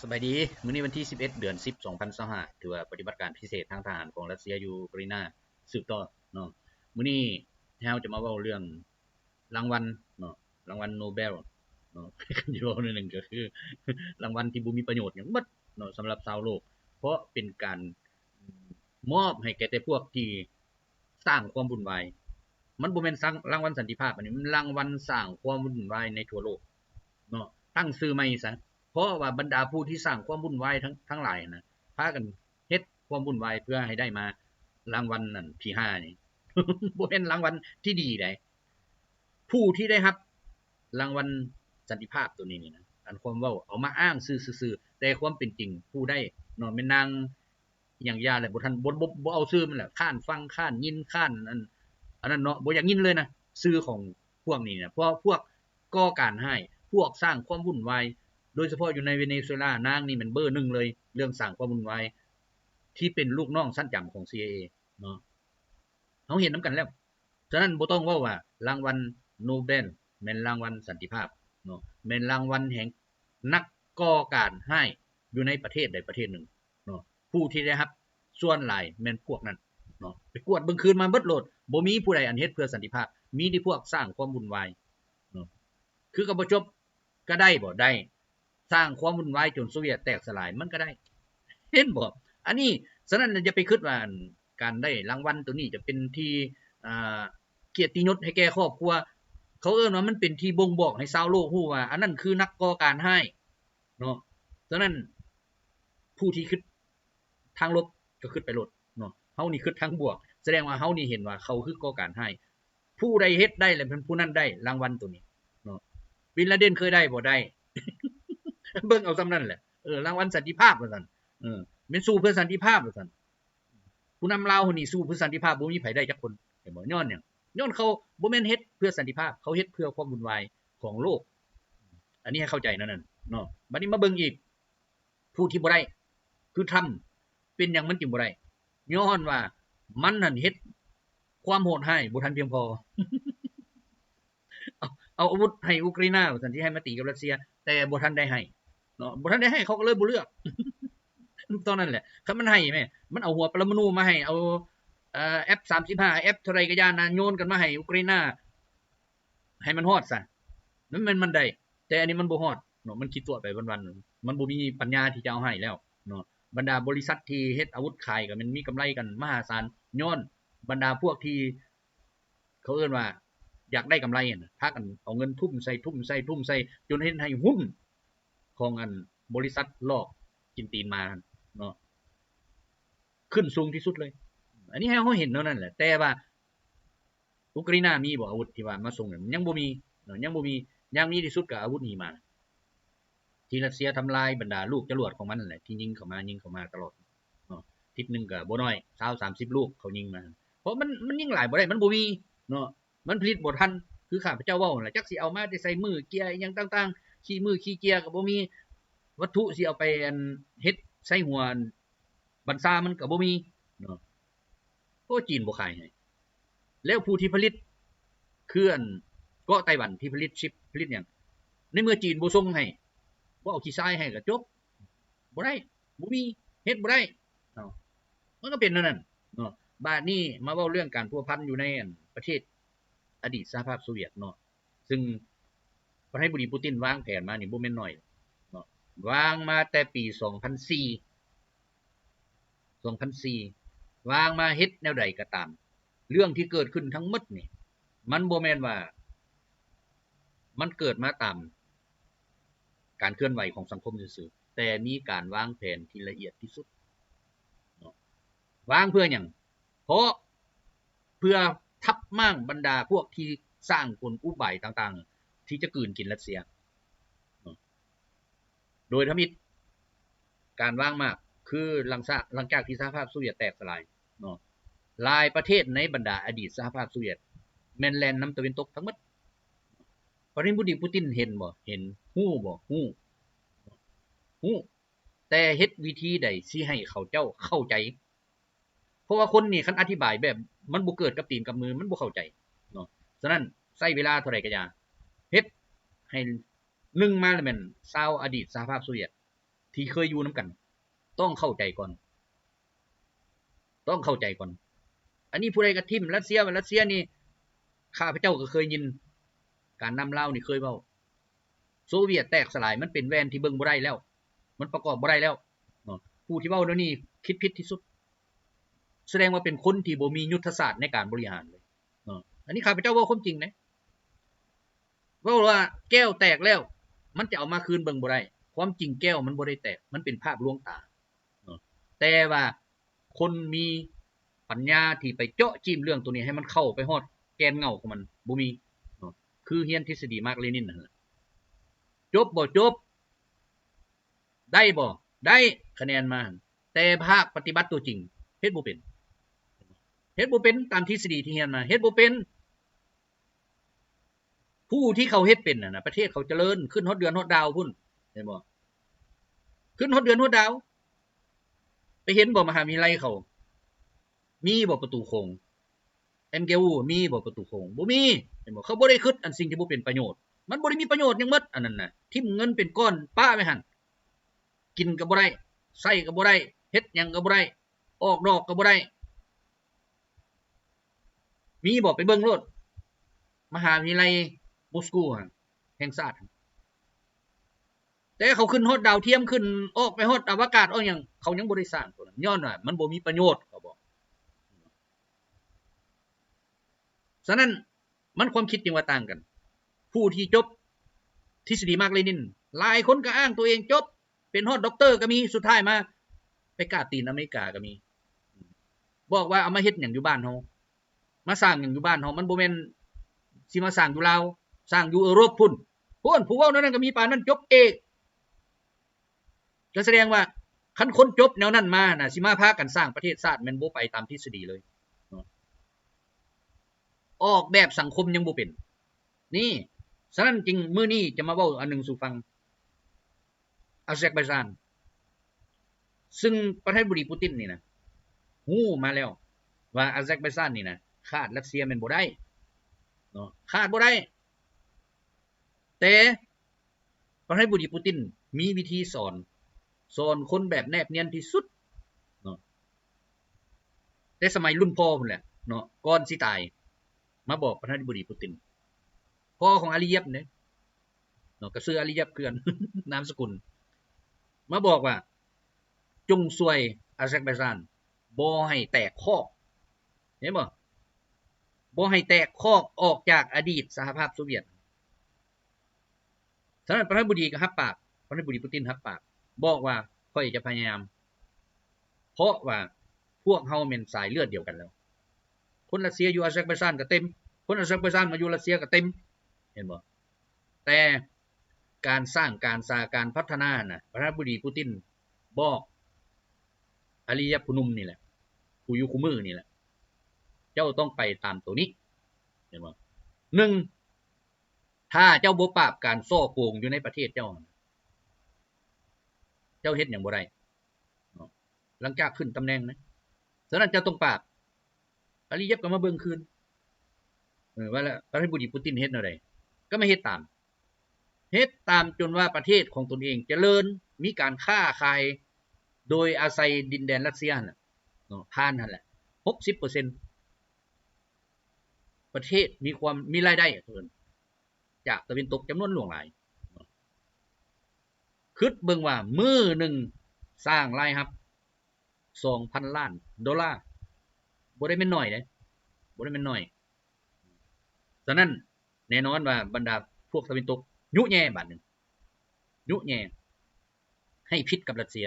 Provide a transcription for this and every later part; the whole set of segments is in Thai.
สบายดีมื้อนี้วันที่11เดือน10 2025ถือว่าปฏิบัติการพิเศษทางทหารของรัสเซียยูเครนสืบต่อเนาะมื้อนี้เราจะมาเว้าเรื่องรางวัลเนาะรางวัลโนเบลเนาะที่เว้าหนึ่งก็คือรางวัลที่บ่มีประโยชน์หยังเบิดเนาะสำหรับชาวโลกเพราะเป็นการมอบให้แก่แต่พวกที่สร้างความวุ่นวายมันบ่แม่นรางวัลสันติภาพอันนี้มันรางวัลสร้างความวุ่นวายในทั่วโลกเนาะตั้งชื่อใหม่ซะเพราะว่าบรรดาผู้ที่สร้างความวุ่นวายทั้งหลายนะพากันเฮ็ดความวุ่นวายเพื่อให้ได้มารางวัลนั่นที่5นี่ บ่แม่นรางวัลที่ดีใดผู้ที่ได้รับรางวัลสันติภาพตัวนี้นี่นะอันความเว้าเอามาอ้างซื่อๆแต่ความเป็นจริงผู้ได้เนาะแม่นนางหยังยาแหละบ่ทันบ่เอาชื่อมันแหละค้านฟังค้านยินค้านอันนั้นเนาะบ่อยากยินเลยนะชื่อของพวกนี้นะเพราะพวกก่อการร้ายพวกสร้างความวุ่นวายโดยเฉพาะอยู่ในเวเนซุเอลานางนี่มันเบอร์1เลยเรื่องสร้างความวุ่นวายที่เป็นลูกน้องชั้นจำของ CIA เนาะเฮาเห็นนํกันแล้วฉะนั้นบ่ต้องเว้าว่ารางวัลโนเบลแม่นรางวัลสันติภาพเนาะแม่นรางวัลแห่งนักก่อการร้ายอยู่ในประเทศใดประเทศหนึ่งเนาะผู้ที่ได้รับส่วนหลายแม่นพวกนั้นเนาะไปกวดเบิ่งคืนมาเบิดโลดบ่มีผู้ใดอันเฮ็ดเพื่อสันติภาพมีแต่พวกสร้างความวุ่นวายเนาะคือก็บ่จบก็ได้บ่ได้สร้างความวุ่นวายจนโซเวียตแตกสลายมันก็ได้เห็นบ่อันนี้ฉะนั้นอย่าไปคิดว่าการได้รางวัลตัวนี้จะเป็นที่เกียรติยศให้แก่ครอบครัวเขาเอิ้นว่ามันเป็นที่บ่งบอกให้ชาวโลกรู้ว่าอันนั้นคือนักก่อการร้ายเนาะฉะนั้นผู้ที่คิดทางลบก็คิดไปโลดเนาะเฮานี่คิดทางบวกแสดงว่าเฮานี่เห็นว่าเขาคือก่อการร้ายผู้ใดเฮ็ดได้แล้วเป็นผู้นั้นได้รางวัลตัวนี้เนาะบินลาเดนเคยได้บ่ได้ เบิ่งเอาซำนั้นแหละรางวัลสันติภาพว่าซั่นแม่นสู้เพื่อสันติภาพว่าซั่นผู้นำลาวคนนี้สู้เพื่อสันติภาพบ่มีไผได้จักคนเห็นบ่ย้อนหยังย้อนเขาบ่แม่นเฮ็ดเพื่อสันติภาพเขาเฮ็ดเพื่อความวุ่นวายของโลกอันนี้ให้เข้าใจนั่นเนาะบัดนี้มาเบิ่งอีกผู้ที่บ่ได้คือทำเป็นหยังมันจึงบ่ได้ย้อนว่ามันนั่นเฮ็ดความโหดร้ายบ่ทันเพียงพอ เอาอาวุธให้อุกราว่าซั่นที่ให้มาตีกับรัสเซียแต่บ่ทันได้ให้เนาะบ่ทันได้ให้เขาก็เลยบ่เลือกตอนนั้นแหละคันมันให้แม่มันเอาหัวปรมาณูมาให้เอาF35 F เท่าไรก็ย่านนะโยนกันมาให้อุกราอีนให้มันฮอดซะมันได้แต่อันนี้มันบ่ฮอดเนาะมันคิดตัวไปวันๆมันบ่มีปัญญาที่จะเอาให้แล้วเนาะบรรดาบริษัทที่เฮ็ดอาวุธขายก็มันมีกำไรกันมหาศาลย้อนบรรดาพวกที่เขาเอิ้นว่าอยากได้กำไรน่ะพากันเอาเงินทุ่มใส่จนเฮ็ดให้หุ้นของอันบริษัทลอกกินตีนมาเนาะขึ้นสูงที่สุดเลยอันนี้ให้เฮาเห็นเท่านั้นแหละแต่ว่าอุกราอีนมีบ่อาวุธที่ว่ามาส่งยังบ่มีเนาะยังบ่มีอย่างนี้ที่สุดก็อาวุธหิมะที่รัสเซียทำลายบรรดาลูกจรวดของมันนั่นแหละที่ยิงเข้ามาตลอดเนาะทิศนึงก็บ่น้อย20 30ลูกเขายิงมาเพราะมันยิงหลายบ่ได้มันบ่มีเนาะมันผลิตบ่ทันคือข้าพเจ้าเว้านั่นล่ะจักสิเอามาแต่ใส่มือเกียร์อีหยังต่างๆขี้มือขี้เกียร์ก็บ่มีวัตถุสิเอาไปอันเฮ็ดใส่หัวบัญชามันก็บ่มีเนาะเพราะจีนบ่ขายให้แล้วผู้ที่ผลิตคืออันเกาะไต้หวันที่ผลิตชิปผลิตหยังในเมื่อจีนบ่ส่งให้บ่เอาขี้ทรายให้ก็จบบ่ได้บ่มีเฮ็ดบ่ได้เนาะมันก็เป็นนั่นน่ะเนาะบัดนี้มาเว้าเรื่องการพัวพันอยู่ในอันประเทศอดีตสหภาพโซเวียตเนาะซึ่งประธานาธิบดีปูตินวางแผนมานี่บ่แม่นน้อยเนาะวางมาแต่ปี2004วางมาเฮ็ดแนวใดก็ตามเรื่องที่เกิดขึ้นทั้งหมดนี่มันบ่แม่นว่ามันเกิดมาตามการเคลื่อนไหวของสังคมซื่อๆแต่มีการวางแผนที่ละเอียดที่สุดเนาะวางเพื่อหยังเพราะเพื่อทับม่างบรรดาพวกที่สร้างกลอุบายต่างๆที่จะกลืนกินรัสเซียโดยทมิตการวางมากคือหลังจากที่สหภาพโซเวียตแตกสลายเนาะหลายประเทศในบรรดาอดีตสหภาพโซเวียตแม่นแลนน้ำตะวันตกทั้งหมดประธานาธิบดีปูตินเห็นบ่เห็นฮู้บ่ฮู้แต่เฮ็ดวิธีใดสิให้เขาเจ้าเข้าใจเพราะว่าคนนี่คันอธิบายแบบมันบ่เกิดกับตีนกับมือมันบ่เข้าใจเนาะฉะนั้นใช้เวลาเท่าใดก็อย่าเฮ็ดให้1มาแล้วแม่นชาวอดีตสหภาพโซเวียต ที่เคยอยู่นำกันต้องเข้าใจก่อนอันนี้ผู้ใดก็ทิ่มรัสเซียนี่ข้าพเจ้าก็เคยยินการนำลาวนี่เคยเว้าโซเวียตแตกสลายมันเป็นแว่นที่เบิ่งบ่ได้แล้วมันประกอบบ่ได้แล้วเนาะผู้ที่เว้าแนวนี้คิดผิดที่สุดแสดงว่าเป็นคนที่บ่มียุทธศาสตร์ในการบริหารเลยเนาะอันนี้ข้าพเจ้าเว้าความจริงนะเว้าว่าแก้วแตกแล้วมันจะเอามาคืนเบิ่งบ่ได้ความจริงแก้วมันบ่ได้แตกมันเป็นภาพลวงตาเนาะแต่ว่าคนมีปัญญาที่ไปเจาะจิ้มเรื่องตัวนี้ให้มันเข้าไปฮอดแกนเงาของมันบ่มีเนาะคือเรียนทฤษฎีมาร์กเลนินนั่นแหละจบบ่จบได้บ่ได้คะแนนมาแต่ภาคปฏิบัติตัวจริงเฮ็ดบ่เป็นตามทฤษฎีที่เรียนมาเฮ็ดบ่เป็นผู้ที่เขาเฮ็ดเป็นน่ะประเทศเขาเจริญขึ้นฮอดเดือนฮอดดาวพุ่นเห็นบ่ขึ้นฮอดเดือนฮอดดาวไปเห็นบ่มหาวิทยาลัยเขามีบ่ประตูโค้ง MKU มีบ่ประตูโค้งบ่มีเห็นบ่เขาบ่ได้คิดอันสิ่งที่บ่เป็นประโยชน์มันบ่ได้มีประโยชน์หยังหมดอันนั้นน่ะทิ่มเงินเป็นก้อนป้าไว้หั่นกินก็บ่ได้ใช้ก็บ่ได้เฮ็ดหยังก็บ่ได้ออกดอกก็บ่ได้มีบ่ไปเบิ่งโลดมหาวิทยาลัยมอสโกแห่งชาติแต่เขาขึ้นฮอดดาวเทียมขึ้นออกไปฮอดอวกาศหยังเขายังบ่ได้สร้างตัวนั้นย้อนว่ามันบ่มีประโยชน์เขาบอกฉะนั้นมันความคิดจึงว่าต่างกันผู้ที่จบทฤษฎีมาร์กเลนินหลายคนก็อ้างตัวเองจบเป็นฮอดด็อกเตอร์ก็มีสุดท้ายมาไปกาตีนอเมริกาก็มีบอกว่าเอามาเฮ็ดหยังอยู่บ้านเฮามาสร้างหยังอยู่บ้านเฮามันบ่แม่นสิมาสร้างอยู่ลาวสร้างอยู่ยุโรปพุ่นผู้เว้านั้นก็มีปานนั้นจบเอกก็แสดงว่าคันคนจบแนวนั้นมาน่ะสิมาพากันสร้างประเทศชาติแม่นบ่ไปตามทฤษฎีเลยออกแบบสังคมยังบ่เป็นนี่ฉะนั้นจริงมื้อนี้จะมาเว้าอันนึงสู่ฟังอาเซร์ไบจานซึ่งประธานาธิบดีปูตินนี่นะฮู้มาแล้วว่าอาเซร์ไบจานนี่นะขาดรัสเซียแม่นบ่ได้เนาะขาดบ่ได้แต่ประธานาธิบดีปูตินมีวิธีสอนคนแบบแนบเนียนที่สุดเนาะแต่สมัยรุ่นพ่อพุ่นแหละเนาะก่อนสิตายมาบอกประธานาธิบดีปูตินพ่อของอาลีเยฟเนี่ยเนาะก็ชื่ออาลีเยฟคือกัน นามสกุลมาบอกว่าจงช่วยอาเซร์ไบจานบ่ให้แตกคอกเห็นบ่บ่ให้แตกคอกออกจากอดีตสหภาพโซเวียตฉะนั้นประธานาธิบดีก็รับปากประธานาธิบดีปูตินรับปากบอกว่าค่อยจะพยายามเพราะว่าพวกเฮาแม่นสายเลือดเดียวกันแล้วคนรัสเซียอยู่อาเซร์ไบจานก็เต็มคนอาเซร์ไบจานมาอยู่รัสเซียก็เต็มเห็นบ่แต่การสร้างการพัฒนาน่ะประธานาธิบดีปูตินบอกอาลียะผู้นุ่มนี่แหละผู้อยู่คู่มือนี่แหละเจ้าต้องไปตามตัวนี้เห็นบ่1ถ้าเจ้าบ่ปราบการซ่อโกงอยู่ในประเทศเจ้าเฮ็ดหยังบ่ได้หลังจากขึ้นตำแหน่งนะฉะนั้นเจ้าต้องปราบอาลีเยฟก็มาเบิ่งคืนว่าแล้วประธานาธิบดีปูตินเฮ็ดแนวใดก็ไม่เฮ็ดตามจนว่าประเทศของตนเองเจริญมีการค้าขายโดยอาศัยดินแดนรัสเซียน่ะเนาะผ่านนั่นแหละ 60% ประเทศมีรายได้เพิ่นจากตะวันตกจำนวนหลวงหลายคิดเบิ่งว่ามื้อนึงสร้างรายรับ $2,000 ล้านบ่ได้แม่นน้อยเด้บ่ได้แม่นน้อยฉะนั้นแน่นอนว่าบรรดาพวกตะวันตกยุแย่บาดนึงยุแย่ให้ผิดกับรัสเซีย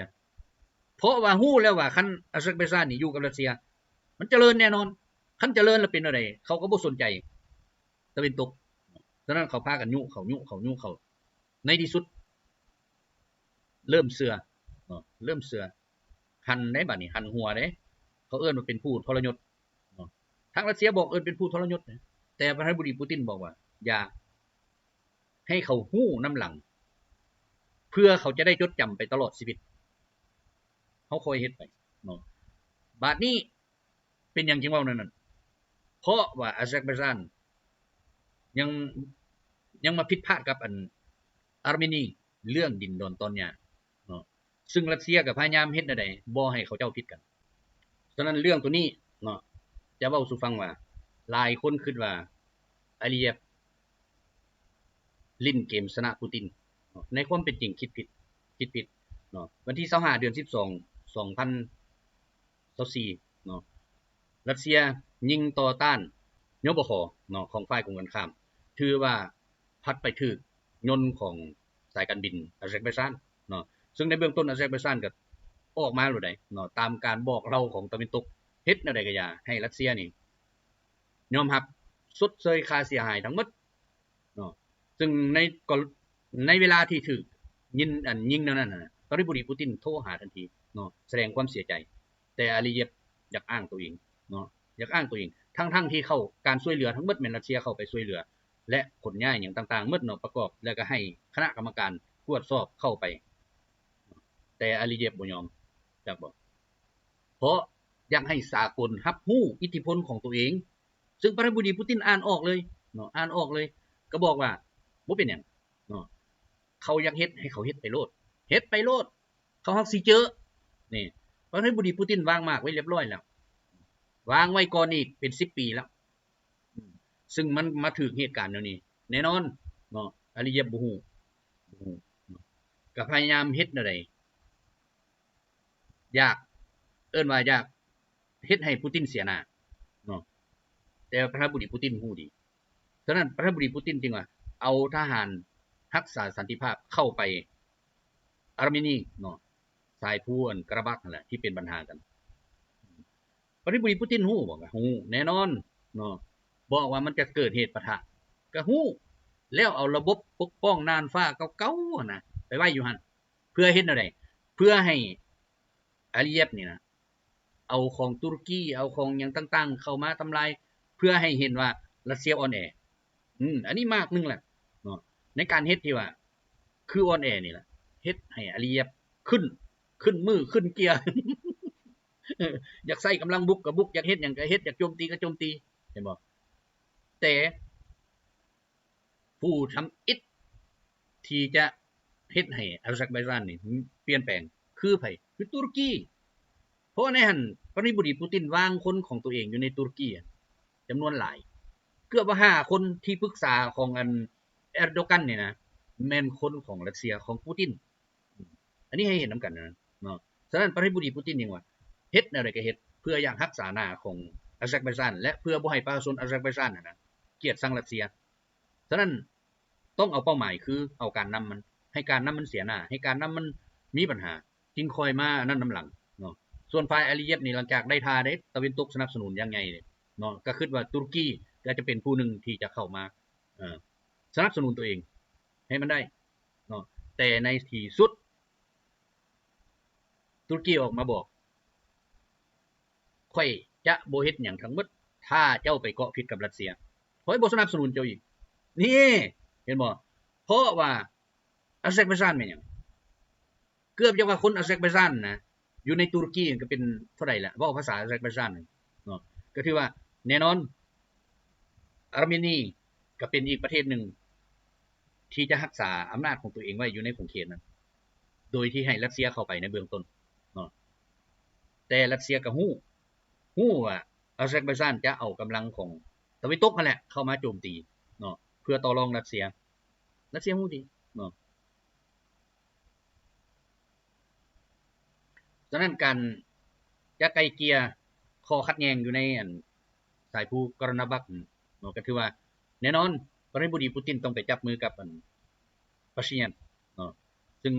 เพราะว่าฮู้แล้วว่าคันอาเซอร์ไบจานนี่อยู่กับรัสเซียมันเจริญแน่นอนคันเจริญแล้วเป็นอะไรเขาก็บ่สนใจตะวันตกฉะนั้นเขาพากันยุเขาในที่สุดเริ่มเสือเนาะเริ่มเสือหันได้บัดนี้หันหัวเด้เขาเอิ้นว่าเป็นผู้ทรยศเนาะทางรัสเซียบอกเอิ้นเป็นผู้ทรยศแต่ประธานาธิบดีปูตินบอกว่าอย่าให้เขาฮู้นำหลังเพื่อเขาจะได้จดจำไปตลอดชีวิตเขาคอยเฮ็ดไปเนาะบาดนี้เป็นหยังจึงเว้านั่นเพราะว่าอาเซอร์ไบจานยังมาผิดพลาดกับอาร์เมนีเรื่องดินดอนตอนหญ้าเนาะ ซึ่งรัสเซียก็พยายามเฮ็ดแนวใดบ่ให้เขาเจ้าผิดกันฉะนั้นเรื่องตัวนี้เนาะจะเว้าสู่ฟังว่าหลายคนคิดว่าอาลีเยฟลิ้นเกมชนะปูตินในความเป็นจริงคิดผิดเนาะวันที่25เดือน12 2024เนาะรัสเซียยิงต่อต้านยบคเนาะของฝ่ายกงกันข้ามถือว่าพัดไปถึกยนต์ของสายการบินอาเซอร์ไบจานเนาะซึ่งในเบื้องต้นอาเซอร์ไบจานก็ออกมาแล้วได้เนาะตามการบอกเล่าของตะวันตกเฮ็ดแนวใดก็อย่าให้รัสเซียนี่ยอมรับชดเชยค่าเสียหายทั้งหมดเนาะซึ่งในเวลาที่ถูกยิงนั้นน่ะตอนนี้บุรีปูตินโทรหาทันทีเนาะแสดงความเสียใจแต่อาลีเยฟอยากอ้างตัวเองเนาะอยากอ้างตัวเองทั้งที่เข้าการช่วยเหลือทั้งหมดแม่นรัสเซียเข้าไปช่วยเหลือและขนย้ายอย่างต่างๆหมดเนาะประกอบแล้วก็ให้คณะกรรมการตรวจสอบเข้าไปแต่อาลีเยฟบ่ยอมจักบ่เพราะอยากให้สากลรับรู้อิทธิพลของตัวเองซึ่งประธานาธิบดีปูตินอ่านออกเลยเนาะอ่านออกเลยก็บอกว่าบ่เป็นหยังเนาะเขาอยากเฮ็ดให้เขาเฮ็ดไปโลดเฮ็ดไปโลดเขาฮักสิเจอนี่ประธานาธิบดีปูตินวางมากไว้เรียบร้อยแล้ววางไว้ก่อนอีกเป็น10 ปีแล้วซึ่งมันมาถึงเหตุการณ์แนวนี้แน่นอนเนาะอาลีเยฟบ่ฮู้ก็พยายามเฮ็ดแนวใดอยากเอิ้นว่าอยากเฮ็ดให้ปูตินเสียหน้าเนาะแต่ประธานาธิบดีปูตินฮู้ดีฉะนั้นประธานาธิบดีปูตินจึงว่าเอาทหารรักษาสันติภาพเข้าไปอาร์เมนีเนาะสายพูนกระบักนั่นแหละที่เป็นปัญหากันประธานาธิบดีปูตินฮู้บ่ก็ฮู้แน่นอนเนาะบอกว่ามันจะเกิดเหตุปะทะก็ฮู้แล้วเอาระบบปกป้องน่านฟ้าเก่าๆน่ะไปไว้อยู่หั่นเพื่อเฮ็ดแนวใดเพื่อให้อาลีเยฟนี่นะเอาของตุรกีเอาของหยังต่างๆเข้ามาทำลายเพื่อให้เห็นว่ารัสเซียอ่อนแออันนี้มากนึงแหละเนาะในการเฮ็ดที่ว่าคืออ่อนแอนี่แหละเฮ็ดให้อาลีเยฟขึ้นมือขึ้นเกียร์อยากใส่กำลังบุกก็บุกอยากเฮ็ดหยังก็เฮ็ดอยากโจมตีก็โจมตีเห็นบ่แต่ผู้ทำอิฐที่จะเฮ็ดให้อาซักไบจานนี่เปลี่ยนแปลงคือไผคือตุรกีเพราะในหั่นประธานาธิบดีปูตินวางคนของตัวเองอยู่ในตุรกีจำนวนหลายเกือบว่า5คนที่ปรึกษาของเอร์โดกันนี่นะแม่นคนของรัสเซียของปูตินอันนี้ให้เห็นนํกันนะเนาะฉะนั้นประธานาธิบดีปูตินนี่ว่าเฮ็ดแนวใดก็เฮ็ดเพื่ออยากรักษาหน้าของอาซักไบจานและเพื่อบ่ให้ประชาชนอาซักไบจานน่ะนะเกลียดชังรัสเซียฉะนั้นต้องเอาเป้าหมายคือเอาการนำมันให้การนำมันเสียหน้าให้การนำมันมีปัญหาจึงคอยมานั่นนํหลังเนาะส่วนฝ่ายอาลีเยฟนี่หลังจากได้ทาได้ตะวันตกสนับสนุนยังไงเนี่ยเนาะก็คิดว่าตุรกีก็จะเป็นผู้หนึ่งที่จะเข้ามาสนับสนุนตัวเองให้มันได้เนาะแต่ในที่สุดตุรกีออกมาบอกค่อยจะบ่เฮ็ดหยังทั้งหมดถ้าเจ้าไปเกาะผิดกับรัสเซียค่อยบ่สนับสนุนเจ้าอีกนี่เห็นบ่เพราะว่าอาเซอร์ไบจานแม่นหยังเกือบจะว่าคนอาเซอร์ไบจานนะอยู่ในตุรกีก็เป็นเท่าไหร่ล่ะเว้าภาษาอาเซอร์ไบจานเนาะก็ถือว่าแน่นอนอาร์เมนีก็เป็นอีกประเทศหนึ่งที่จะรักษาอำนาจของตัวเองไว้อยู่ในขอบเขตนั้นโดยที่ให้รัสเซียเข้าไปในเบื้องต้นเนาะแต่รัสเซียก็ฮู้ว่าอาเซอร์ไบจานจะเอากำลังของตะวันตกนั่นแหละเข้ามาโจมตีเนาะเพื่อต่อรองรัสเซียฮู้ดีเนาะฉะนั้นการจะไกลเกลี่ยข้อขัดแย้งอยู่ในสายภูกรณบักเนาะก็ถือว่าแน่นอนประธานาธิบดีปูตินต้องไปจับมือกับรัสเซียเนาะซึ่ง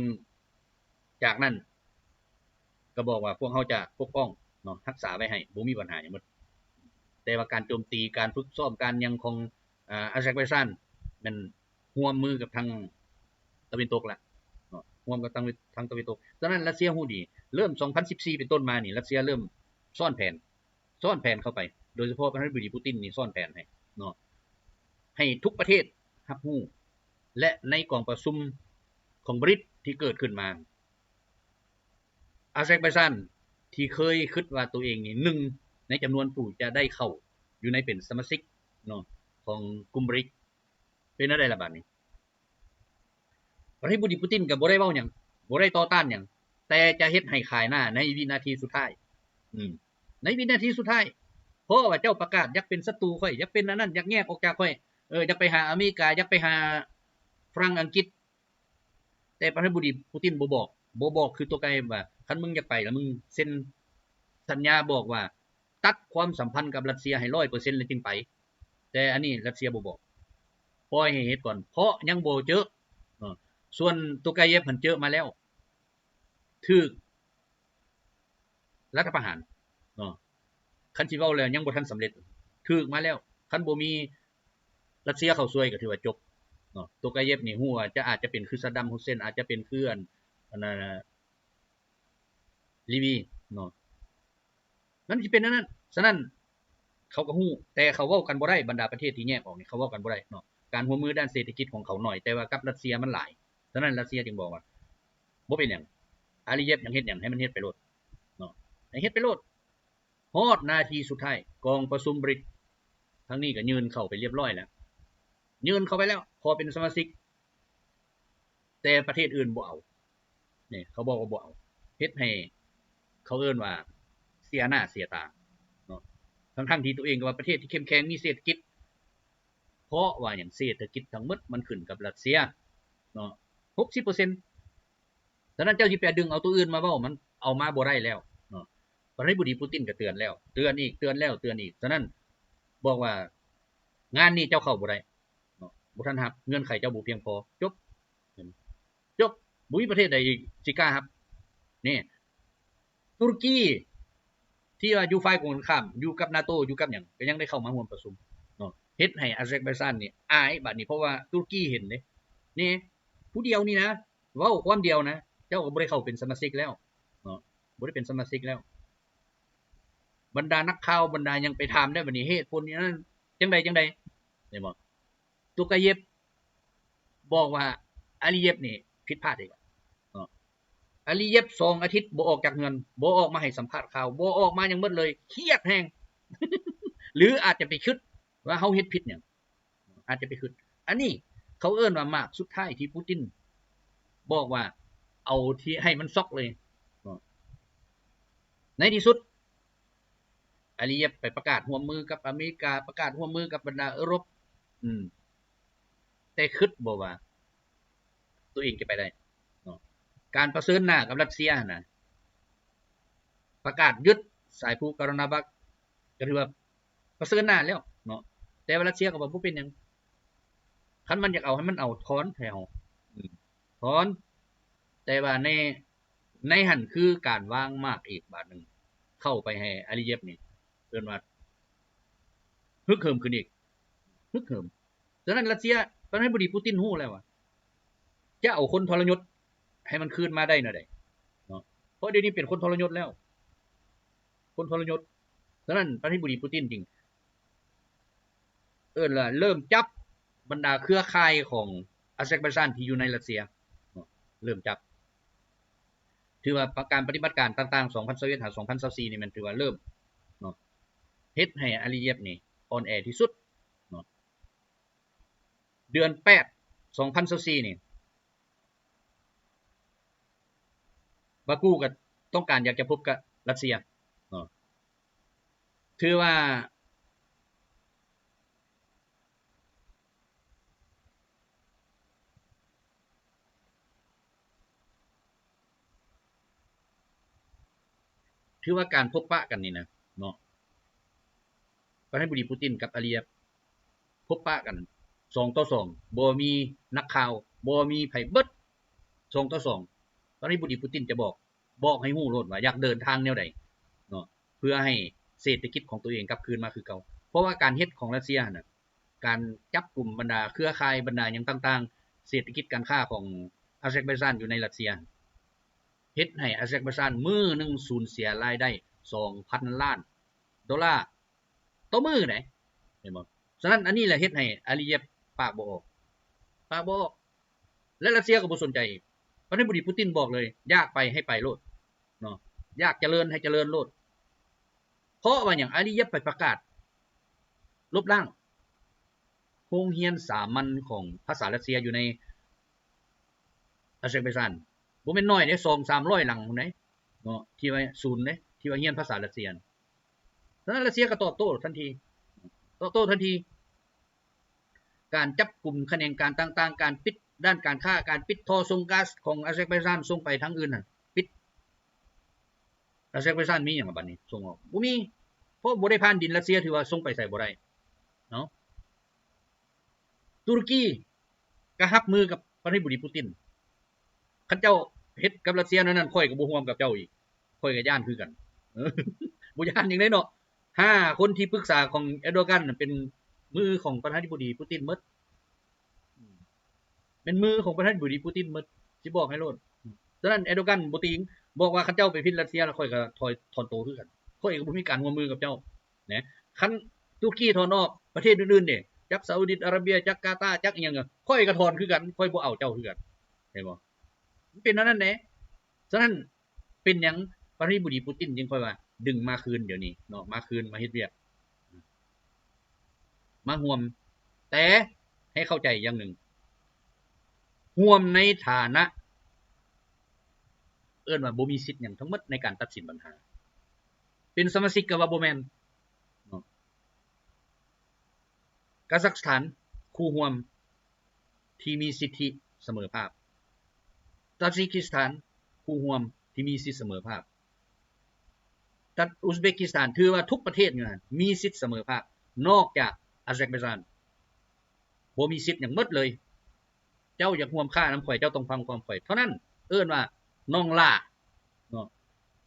จากนั้นก็บอกว่าพวกเขาจะปกป้องเนาะรักษาไว้ให้บ่มีปัญหาหยังหมดแต่ว่าการโจมตีการฝึกซ้อมการยังของอาเซอร์ไบจานมันร่วมมือกับทางตะวันตกละเนาะร่วมกับทางตะวันตกฉะนั้นรัสเซียฮู้ดีเริ่ม2014เป็นต้นมานี่รัสเซียเริ่มซ่อนแผนเข้าไปโดยเฉพาะประธานาธิบดีปูตินนี่ซ่อนแผนให้เนาะให้ทุกประเทศรับรู้และในกองประชุมของบริกที่เกิดขึ้นมาอาเซอร์ไบจานที่เคยคิดว่าตัวเองนี่1ในจำนวนผู้จะได้เข้าอยู่ในเป็นสมาชิกเนาะของกลุ่มบริกเป็นอะไรล่ะบัดนี้ประธานาธิบดีปูตินก็บ่ได้เว้าหยังบ่ได้ต่อต้านหยัง แต่จะเฮ็ดให้ขายหน้าในวินาทีสุดท้ายในวินาทีสุดท้ายเพราะว่าเจ้าประกาศอยากเป็นศัตรูข่อยอยากเป็นอันนั้นอยากแยกออกจากข่อยอยากไปหาอเมริกาอยากไปหาฝรั่งอังกฤษแต่ประธานาธิบดีปูตินบ่บอกคือตัวไกลว่าคันมึงอยากไปแล้วมึงเซ็นสัญญาบอกว่าตัดความสัมพันธ์กับรัสเซียให้ 100% เลยจึงไปแต่อันนี้รัสเซียบ่บอกปล่อยให้เฮ็ดก่อนเพราะยังบ่เจอส่วนตัวไกเย็บหันเจอมาแล้วถูกรัฐประหารคันสิเว้าแล้วยังบ่ทันสำเร็จถูกมาแล้วคันบ่มีรัสเซียเข้าช่วยก็ถือว่าจบตัวกาเย็บนี่ฮู้ว่าจะอาจจะเป็นคือซัดดัมฮุสเซนอาจจะเป็นคืออันนั้นลีบีมันสิเป็นนั้นฉะนั้นเขาก็ฮู้แต่เขาเว้ากันบ่ได้บรรดาประเทศที่แยกออกนี่เขาเว้ากันบ่ได้การร่วมมือด้านเศรษฐกิจของเขาน้อยแต่ว่ากับรัสเซียมันหลายฉะนั้นรัสเซียจึงบอกว่าบ่เป็นหยังอาลีเยฟยังเฮ็ดหยังให้มันเฮ็ดไปโลดให้เฮ็ดไปโลดฮอดนาทีสุดท้ายกองประชุมบริกทั้งนี้ก็ยื่นเข้าไปเรียบร้อยแล้วยื่นเข้าไปแล้วพอเป็นสมาชิกแต่ประเทศอื่นบ่เอานี่เขาบอกว่าบ่เอาเฮ็ดให้เขาเอิ้นว่าเสียหน้าเสียตาทั้งที่ตัวเองก็ว่าประเทศที่เข้มแข็งมีเศรษฐกิจเพราะว่าอย่างเศรษฐกิจทั้งหมดมันขึ้นกับรัสเซีย60%ฉะนั้นเจ้าสิไปดึงเอาตัวอื่นมาเว้ามันเอามาบ่ได้แล้วประธานาธิบดีปูตินก็เตือนแล้วเตือนอีกฉะนั้นบอกว่างานนี้เจ้าเข้าบ่ได้บ่ทันรับเงื่อนไขเจ้าบ่เพียงพอจบบ่มีประเทศใดสิกล้าครับนี่ตุรกีที่ว่าอยู่ฝ่ายตรงข้ามอยู่กับ NATO อยู่กับหยังก็ยังได้เข้ามาร่วมประชุมเฮ็ดให้อาเซอร์ไบจานนี่อายบัดนี้เพราะว่าตุรกีเห็นเด้นี่ผู้เดียวนี่นะเว้าความเดียวนะเจ้าก็บ่ได้เข้าเป็นสมาชิกแล้วบ่ได้เป็นสมาชิกแล้วบรรดานักข่าวบรรดายังไปถามได้บัดนี้เหตุผลนี้นั้นจังได๋ได้บ่ตุกาเย็บบอกว่าอาลีเย็บนี่ผิดพลาดอีกอาลีเย็บ2อาทิตย์บ่ออกจากเงินบ่ออกมาให้สัมภาษณ์ข่าวบ่ออกมาหยังหมดเลยเครียดแฮง หรืออาจจะไปคิดว่าเฮาเฮ็ดผิดหยังอาจจะไปคิดอันนี้เขาเอิ้นว่ามากสุดท้ายที่ปูตินบอกว่าเอาที่ให้มันซอกเลยในที่สุดอาลีเย็บไปประกาศร่วมมือกับอเมริกาประกาศร่วมมือกับบรรดายุโรปแต่คิดบ่ว่าตัวเองจะไปได้การประเสริญหน้ากับรัสเซียนะประกาศยึดสายภูกรณาบักก็ถือว่าประเสริญหน้าแล้วแต่ว่ารัสเซียก็บ่เป็นหยังคันมันอยากเอาให้มันเอาถอนแถวถอนแต่ว่าในหั่นคือการวางมากอีกบาทนึงเข้าไปให้อาลีเย็บนี่เอิ้นว่าฮึกเหิมขึ้นอีกฮึกเหิมฉะนั้นรัสเซียประธานาธิบดีปูตินฮู้แล้วว่าจะเอาคนทรยศให้มันคืนมาได้หน่อยได้เพราะเดี๋ยวนี้เป็นคนทรยศแล้วคนทรยศฉะนั้นประธานาธิบดีปูตินจริงล่ะเริ่มจับบรรดาเครือข่ายของอาเซอร์ไบจานที่อยู่ในรัสเซียเริ่มจับถือว่าการปฏิบัติการต่างๆ2021 2024นี่มันถือว่าเริ่มเฮ็ดให้อาลีเย็บนี่อ่อนแอที่สุดเดือน8 2024นี่บากูก็ต้องการอยากจะพบกับรัสเซียถือว่าการพบปะกันนี่นะประธานาธิบดีปูตินกับอาลีเย็บพบปะกัน2ต่อ2บ่มีนักข่าวบ่มีไผเบิด2ต่อ2ประธานาธิบดีปูตินจะบอกให้ฮู้โลดว่าอยากเดินทางแนวใดเพื่อให้เศรษฐกิจของตัวเองกลับคืนมาคือเก่าเพราะว่าการเฮ็ดของรัสเซียน่ะการจับกลุ่มบรรดาเครือข่ายบรรดาหยังต่างๆเศรษฐกิจการค้าของอาเซอร์ไบจานอยู่ในรัสเซียเฮ็ดให้อาเซอร์ไบจานมื้อนึงสูญเสียรายได้ $2,000 ล้านต่อมื้อได้เห็นบ่ฉะนั้นอันนี้แหละเฮ็ดให้อาลีเย็บปากบ่ออกและรัสเซียก็บ่สนใจประธานาธิบดีปูตินบอกเลยอยากไปให้ไปโลดอยากเจริญให้เจริญโลดเพราะว่าหยังอาลีเย็บไปประกาศลบล้างโรงเรียนสามัญของภาษารัสเซียอยู่ในอาเซอร์ไบจานบ บ่แม่นน้อยเด้2-300หลังพุ่นเด้เนาะที่ว่าศูนย์เด้ที่ว่าเรียนภาษารัสเซียฉะนั้นรัสเซียก็ตอบโต้ทันทีการจับกลุ่มแขนงการต่างๆการปิดด้านการค้าการปิดท่อส่งก๊าซของอาเซอร์ไบจานส่งไปทางอื่นนั่นปิดอาเซอร์ไบจานมีหยังบัดนี้ส่งออกบ่มีเพราะบ่ได้ผ่านดินรัสเซียถือว่าส่งไปไสบ่ได้เนาะตุรกีก็รับมือกับประธานาธิบดีปูตินคันเจ้าเฮ็ดกับรัสเซียนั้นค่อยก็บ่ร่วมกับเจ้าอีกค่อยก็ย้านคือกันบ่ย้านจังได๋เนาะ5คนที่ปรึกษาของเอร์โดกันเป็นมือของประธานาธิบดีปูตินหมดเป็นมือของประธานาธิบดีปูตินหมดสิบอกให้โลดฉะนั้นเอร์โดกันบ่ติงบอกว่าคันเจ้าไปพิษรัสเซียแล้วค่อยก็ถอนตัวคือกันค่อยก็บ่มีการร่วมมือกับเจ้านะคันตุรกีถอนออกประเทศอื่นๆนี่จักซาอุดิอาระเบียจักกาตาร์จักอีหยังค่อยก็ถอนคือกันค่อยบ่เอาเจ้าคือกันเห็นบ่มันเป็นนั้นแหละฉะนั้นเป็นหยังประธานาธิบดีปูตินจึงค่อยว่าดึงมาคืนเดี๋ยวนี้เนาะมาคืนมาเฮ็ดเวียกมาร่วมแต่ให้เข้าใจอย่างหนึ่งร่วมในฐานะเอิ้นว่าบ่มีสิทธิ์หยังทั้งหมดในการตัดสินปัญหาเป็นสมาชิกก็ว่าบ่แม่นเนาะกาซัคสถานคู่ร่วมที่มีสิทธิเสมอภาคตาจิกิสถานคู่ร่วมที่มีสิทธิเสมอภาคอุซเบกิสถานถือว่าทุกประเทศเนี่ยมีสิทธิเสมอภาคนอกจากอาเซอร์ไบจานบ่มีสิทธิ์หยังหมดเลยเจ้าอยากร่วมค่าน้ำข่อยเจ้าต้องฟังความข่อยเท่านั้นเอิ้นว่าน้องล่าเนาะ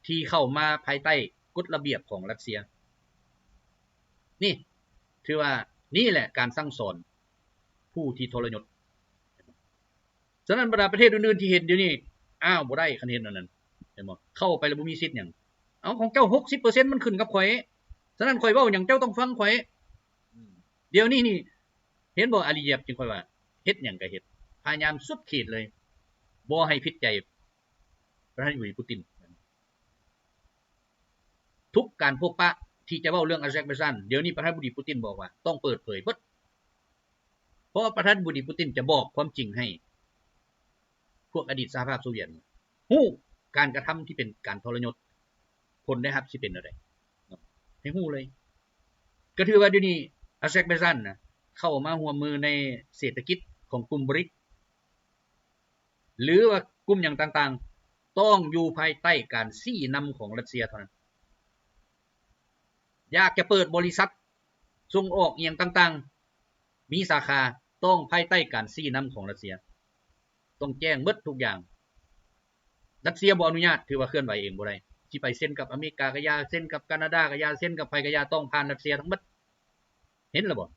ที่เข้ามาภายใต้กฎระเบียบของรัสเซียนี่ถือว่านี่แหละการสั่งสอนผู้ที่ทรยศฉะนั้นบรรดาประเทศอื่นๆที่เห็นเดี๋ยวนี้อ้าวบ่ได้คันเห็นอันนั้นเห็นบ่เข้าไปแล้วบ่มีสิทธิ์หยังเอาของเจ้า 60% มันขึ้นกับข่อยฉะนั้นข่อยเว้าหยังเจ้าต้องฟังข่อยเดี๋ยวนี้นี่เห็นบ่อาลีเยฟจึงค่อยว่าเฮ็ดหยังก็เฮ็ดพยายามสุดขีดเลยบ่ให้ผิดใจประธานาธิบดีปูตินทุกการพบปะที่จะเว้าเรื่องอาเซอร์ไบจานเดี๋ยวนี้ประธานาธิบดีปูตินบอกว่าต้องเปิดเผยเบิดเพราะประธานาธิบดีปูตินจะบอกความจริงให้พวกอดีตสหภาพโซเวียตฮู้การกระทำที่เป็นการทรยศผลได้รับสิเป็นอะไรให้ฮู้เลยก็ถือว่าเดี๋ยวนี้อาเซอร์ไบจานนะเข้ามาร่วมมือในเศรษฐกิจของกลุ่มบริกหรือว่ากลุ่มอย่างต่างๆต้องอยู่ภายใต้การชี้นำของรัสเซียเท่านั้นอยากจะเปิดบริษัทส่งออกอย่างต่างๆมีสาขาต้องภายใต้การชี้นำของรัสเซียต้องแจ้งหมดทุกอย่างรัสเซียบ่อนุญาตถือว่าเคลื่อนไหวเองบ่ได้สิไปเซ็นกับอเมริกาก็อย่าเซ็นกับแคนาดาก็อย่าเซ็นกับไผก็อย่าต้องผ่านรัสเซียทั้งหมดเห็นแล้วบ่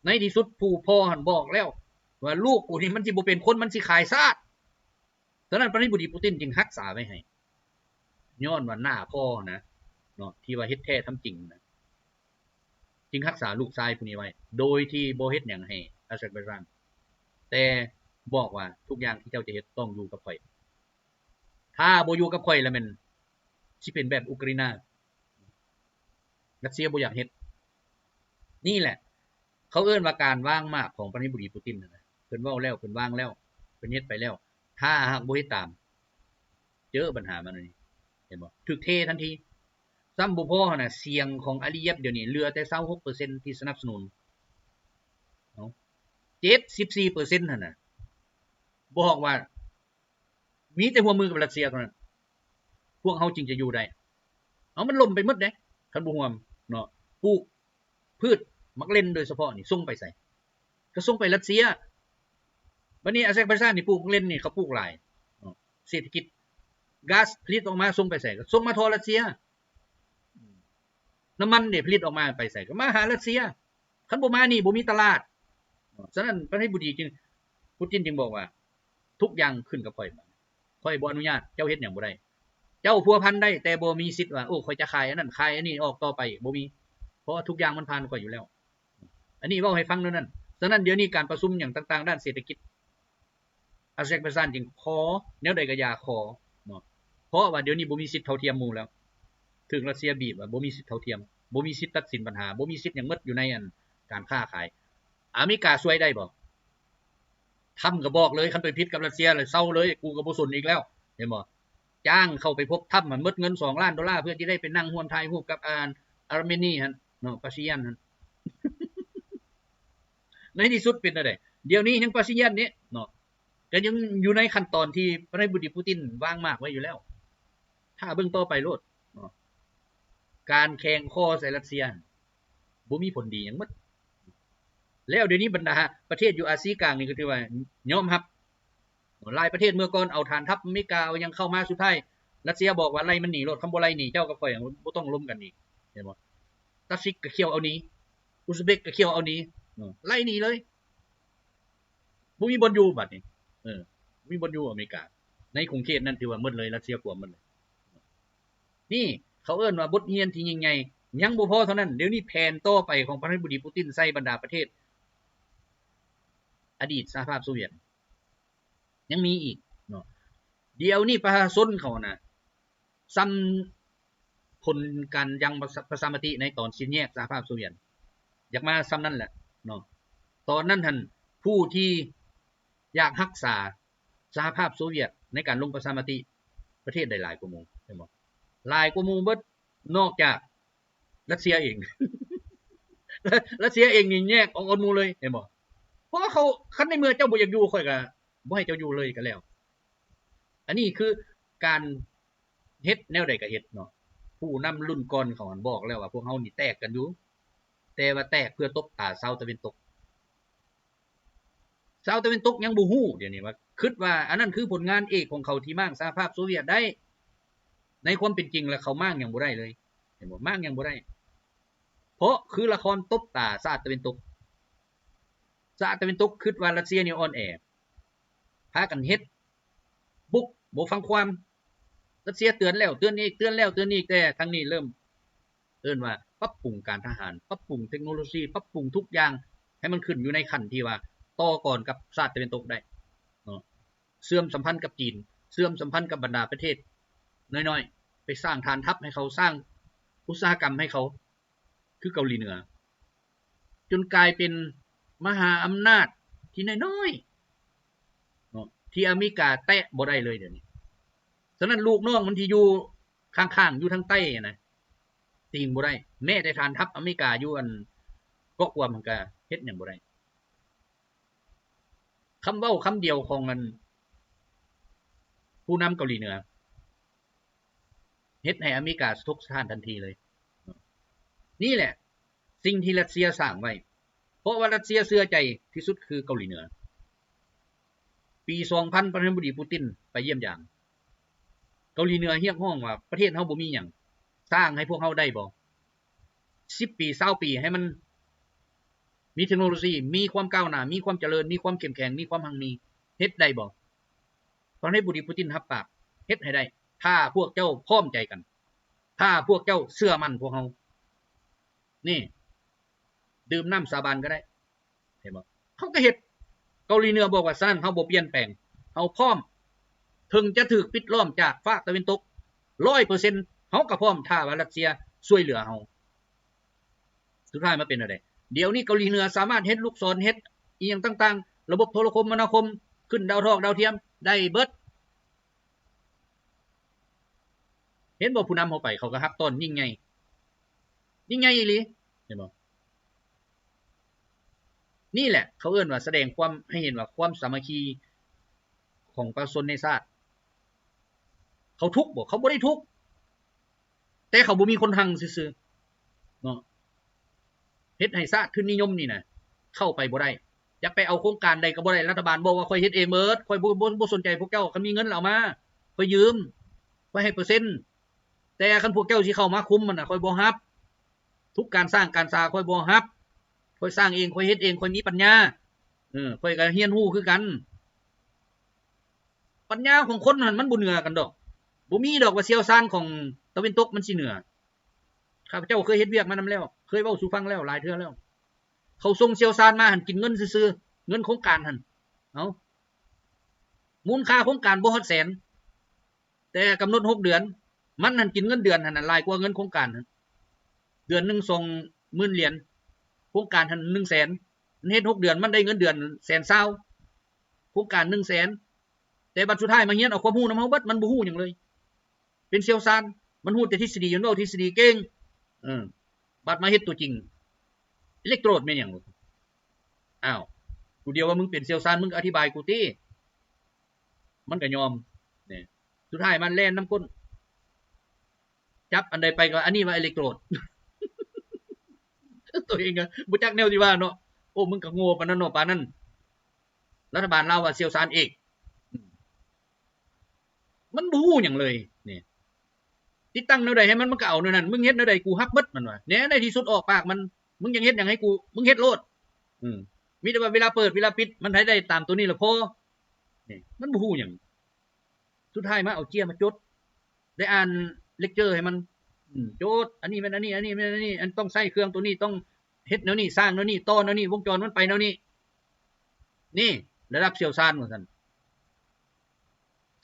ในที่สุดผู้พ่อหั่นบอกแล้วว่าลูกกูนี่มันสิบ่เป็นคนมันสิขายชาติฉะนั้นประธานาธิบดีปูตินจึงรักษาไว้ให้ย้อนว่าหน้าพ่อนะเนาะที่ว่าเฮ็ดแท้ทำจริงนะจึงรักษาลูกชายผู้นี้ไว้โดยที่บ่เฮ็ดหยังให้อาเซอร์ไบจานแต่บอกว่าทุกอย่างที่เจ้าจะเฮ็ดต้องอยู่กับข่อยถ้าบ่อยู่กับข่อยแล้วมันสิเป็นแบบอุกราอินารัสเซียบ่อยากเฮ็ดนี่แหละเขาเอิ้นว่าการวางมากของประธานาธิบดีปูตินนะเพิ่นเว้าแล้วเพิ่นวางแล้วเพิ่นเฮ็ดไปแล้วถ้าหากบ่เฮ็ดตามเจอปัญหามันนี่เห็นบ่ถูกเททันทีซ้ำบ่พอน่ะเสียงของอาลีเยฟเดี๋ยวนี้เหลือแต่ 26% ที่สนับสนุนเนาะ 74% นั่นน่ะบอกว่ามีแต่ร่วมมือกับรัสเซียเท่านั้นพวกเฮาจึงจะอยู่ได้เอามันล่มไปหมดเด้คันบ่ร่วมเนาะปลูกพืชมักเล่นโดยเฉพาะนี่ส่งไปไสก็ส่งไปรัสเซียบัดนี้อาเซอร์ไบจานนี่ปลูกเล่นนี่เขาปลูกหลายเศรษฐกิจก๊าซผลิตออกมาส่งไปไสก็ส่งมาทอรัสเซียน้ำมันนี่ผลิตออกมาไปไสก็มาหารัสเซียคันบ่มานี่บ่มีตลาดฉะนั้นประธานาธิบดีจึงปูตินจึงบอกว่าทุกอย่างขึ้นกับข่อยบ่อนุญาตเจ้าเฮ็ดหยังบ่ได้เจ้าพัวพันได้แต่บ่มีสิทธิ์ว่าโอ้ข่อยจะขายอันนั้นขายอันนี้ออกต่อไปบ่มีเพราะทุกอย่างมันผ่านข่อยอยู่แล้วอันนี้เว้าให้ฟังเท่านั้นฉะนั้นเดี๋ยวนี้การประชุมอย่างต่างๆด้านเศรษฐกิจอาเซอร์ไบจานจึงขอแนวใดก็อย่าขอเนาะเพราะว่าเดี๋ยวนี้บ่มีสิทธิ์เท่าเทียมหมู่แล้วถึงรัสเซียบีบว่าบ่มีสิทธิ์เท่าเทียมบ่มีสิทธิ์ตัดสินปัญหาบ่มีสิทธิ์หยังหมดอยู่ในอันการค้าขายอเมริกาช่วยได้บ่ ทำก็บอกเลยคันไปผิดกับรัสเซียเลยเศร้าเลยกูก็บ่สนอีกแล้วเห็นบ่จ้างเข้าไปพบถ้ำมันหมดเงิน2ล้านดอลลาร์เพื่อที่ได้ไปนั่งร่วมถ่ายรูปกับอาร์เมนีหั่นเนาะปาชิญันหั่นในที่สุดเป็นจังได๋เดี๋ยวนี้ยังปาชิญันนี้เนาะก็ยังอยู่ในขั้นตอนที่ประธานาธิบดีปูตินวางมากไว้อยู่แล้วถ้าเบิ่งต่อไปโลดเนาะการแข่งข้อใส่รัสเซียบ่มีผลดีหยังหมดแล้วเดี๋ยวนี้บรรดาประเทศอยู่อาเซียกลางนี่ก็ถือว่ายอมรับหลายประเทศเมื่อก่อนเอาฐานทัพอเมริกาเอายังเข้ามาสุดท้ายรัสเซียบอกว่าไล่มันหนีโลดคำบ่ไล่หนีเจ้ากับข่อยบ่ต้องล้มกันอีกเห็นบ่ตาซิกก็เคี่ยวเอาหนีอุซเบกก็เคี่ยวเอาหนีไล่หนีเลยบ่มีบ่อนอยู่บัดนี้มีบ่อนอยู่อเมริกาในคงเขตนั้นถือว่าหมดเลยรัสเซียกวมหมดเลยนี่เขาเอิ้นว่าบทเรียนที่ยิ่งใหญ่ยังบ่พอเท่านั้นเดี๋ยวนี้แผนต่อไปของประธานาธิบดีปูตินใส่บรรดาประเทศอดีตสหภาพโซเวียตยังมีอีกเนาะเดี๋ยวนี้ประชาชนเขาน่ะซ้ำผลการยังประชามติในตอนสิ้นแยกสหภาพโซเวียตอยากมาซ้ำนั่นแหละเนาะตอนนั้นท่านผู้ที่อยากรักษาสหภาพโซเวียตในการลงประชามติประเทศใดหลายกว่าหมู่ใช่บ่หลายกว่าหมู่เบิดนอกจากรัสเซียเอง รัสเซียเองนี่แยกออกหมู่เลยเห็นบ่เพราะเขาคันในเมื่อเจ้าบ่อยากอยู่ค่อยก็บ่ให้เจ้าอยู่เลยก็แล้วอันนี้คือการเฮ็ดแนวใดก็เฮ็ดเนาะผู้นำรุ่นก่อนเขาบอกแล้วว่าพวกเฮานี่แตกกันอยู่แต่ว่าแตกเพื่อตบตาชาวตะวันตกชาวตะวันตกยังบ่ฮู้เดี๋ยวนี้ว่าคิดว่าอันนั้นคือผลงานเอกของเขาที่มั่งสหภาพโซเวียตได้ในความเป็นจริงแล้วเขามั่งยังบ่ได้เลยเห็นบ่มั่งยังบ่ได้เพราะคือละครตบตาชาติตะวันตกชาติตะวันตกคิดว่ารัสเซียนี่อ่อนแอพากันเฮ็ดบุกบ่ฟังความรัสเซียเตือนแล้วเตือนอีกเตือนแล้วเตือนอีกแต่ทั้งนี้เริ่มเอิ้นว่าปรับปรุงการทหารปรับปรุงเทคโนโลยีปรับปรุงทุกอย่างให้มันขึ้นอยู่ในขั้นที่ว่าต่อก่อนกับชาติตะวันตกได้เนาะเสื่อมสัมพันธ์กับจีนเสื่อมสัมพันธ์กับบรรดาประเทศน้อยๆไปสร้างฐานทัพให้เขาสร้างอุตสาหกรรมให้เขาคือเกาหลีเหนือจนกลายเป็นมหาอำนาจที่น้อยๆเนาะที่อเมริกาแตะบ่ได้เลยเดี๋ยวนี้ฉะนั้นลูกน้องมันที่อยู่ข้างๆอยู่ทางใต้นะตีงบ่ได้แม้แต่ฐานทัพอเมริกาอยู่อันเกาะกวมมันก็เฮ็ดหยังบ่ได้คำเว้าคำเดียวของอันผู้นำเกาหลีเหนือเฮ็ดให้อเมริกาสะทกสะท้านทันทีเลยนี่แหละสิ่งที่รัสเซียสร้างไว้เพราะว่ารัสเซียเชื่อใจที่สุดคือเกาหลีเหนือปี2000ประธานาธิบดีปูตินไปเยี่ยมยามเกาหลีเหนือเรียกร้องว่าประเทศเฮาบ่มีหยังสร้างให้พวกเฮาได้บ่10ปี20ปีให้มันมีเทคโนโลยีมีความก้าวหน้ามีความเจริญมีความเข้มแข็งมีความมั่งมีเฮ็ดได้บ่ประธานาธิบดีปูตินรับปากเฮ็ดให้ได้ถ้าพวกเจ้าพร้อมใจกันถ้าพวกเจ้าเชื่อมั่นพวกเฮานี่ดื่มน้ำสาบานก็ได้เห็นบ่เขาก็เฮ็ดเกาหลีเหนือบอกว่าซั่นเฮาบ่เปลี่ยนแปลงเฮาพร้อมถึงจะถูกปิดล้อมจากฝากตะวันตก 100% เฮาก็พร้อมถ้าว่ารัสเซียช่วยเหลือเฮาสุดท้ายมาเป็นอะไรเดี๋ยวนี้เกาหลีเหนือสามารถเฮ็ดลูกศรเฮ็ดอีหยังต่างๆระบบโทรคมนาคมขึ้นดาวทอกดาวเทียมได้เบิดเห็นบ่ผู้นำเฮาไปเขาก็รับต้นยิ่งใหญ่อีหลีเห็นบ่นี่แหละเขาเอิ้นว่าแสดงความให้เห็นว่าความสามัคคีของประชาชนในชาติเขาทุกข์บ่เขาบ่ได้ทุกข์แต่เขาบ่มีคนหังซื่อๆเนาะเฮ็ดให้ชาติขึ้นนิยมนี่น่ะเข้าไปบ่ได้อยากไปเอาโครงการใดก็บ่ได้รัฐบาลบอกว่าค่อยเฮ็ดเองเบิดค่อยบ่สนใจพวกเจ้าคันมีเงินเอามาค่อยยืมค่อยให้เปอร์เซ็นต์แต่คันพวกเจ้าสิเข้ามาคุมมันน่ะค่อยบ่รับทุกการสร้างการสาค่อยบ่รับค่อยสร้างเองค่อยเฮ็ดเองค่อยมีปัญญาค่อยก็เรียนรู้คือกันปัญญาของคนมันบ่เหนือกันดอกบ่มีดอกว่าเชี่ยวชาญของตะวันตกมันสิเหนือข้าพเจ้าเคยเฮ็ดเวียกมานำแล้วเคยเว้าสู่ฟังแล้วหลายเทื่อแล้วเขาส่งเชี่ยวชาญมาหั่นกินเงินซื่อๆเงินโครงการหั่นเอามูลค่าโครงการบ่ฮอดแสนแต่กำหนด6เดือนมันหั่นกินเงินเดือนหั่นน่ะหลายกว่าเงินโครงการหั่นเดือนนึงส่ง10,000เหรียญโครงการหั่น 100,000 มันเฮ็ด6เดือนมันได้เงินเดือน120,000 โครงการ 100,000แต่บัดสุดท้ายมาเรียนเอาความรู้นำเฮาเบิดมันบ่ฮู้หยังเลยเป็นเซียวซานมันฮู้แต่ทฤษฎีมันเว้าทฤษฎีเก่งบัดมาเฮ็ดตัวจริงอิเล็กโทรดแม่นหยังอ้าวกูเดียวว่ามึงเป็นเซียวซานมึงอธิบายกูติมันก็ยอมนี่สุดท้ายมันแล่นน้ำก้นจับอันใดไปก็อันนี้ว่าอิเล็กโทรด ตัวเองก็บ่จักแนวสิว่าเนาะโอ้มึงก็โง่ปานนั้นเนาะปานนั้นรัฐบาลลาวว่าเซียวซานเอกมันบ่ฮู้หยังเลยนี่ติดตั้งแนวใดให้มันก็เอาแนวนั้นมึงเฮ็ดแนวใดกูรับเบิดมันว่าแหน่ในที่สุดออกปากมันมึงยังเฮ็ดหยังให้กูมึงเฮ็ดโลดมีแต่ว่าเวลาเปิดเวลาปิดมันได้ตามตัวนี้ล่ะพอนี่มันบ่ฮู้หยังสุดท้ายมาเอาเจียมาจดได้อ่านเลคเชอร์ให้มันโจทย์อันนี้มันอันนี้อันนี้อันนี้อันต้องใช้เครื่องตัวนี้ต้องเฮ็ดแนวนี้สร้างแนวนี้ต่อแนวนี้วงจรมันไปแนวนี้นี่ระดับเชี่ยวชาญว่าซั่น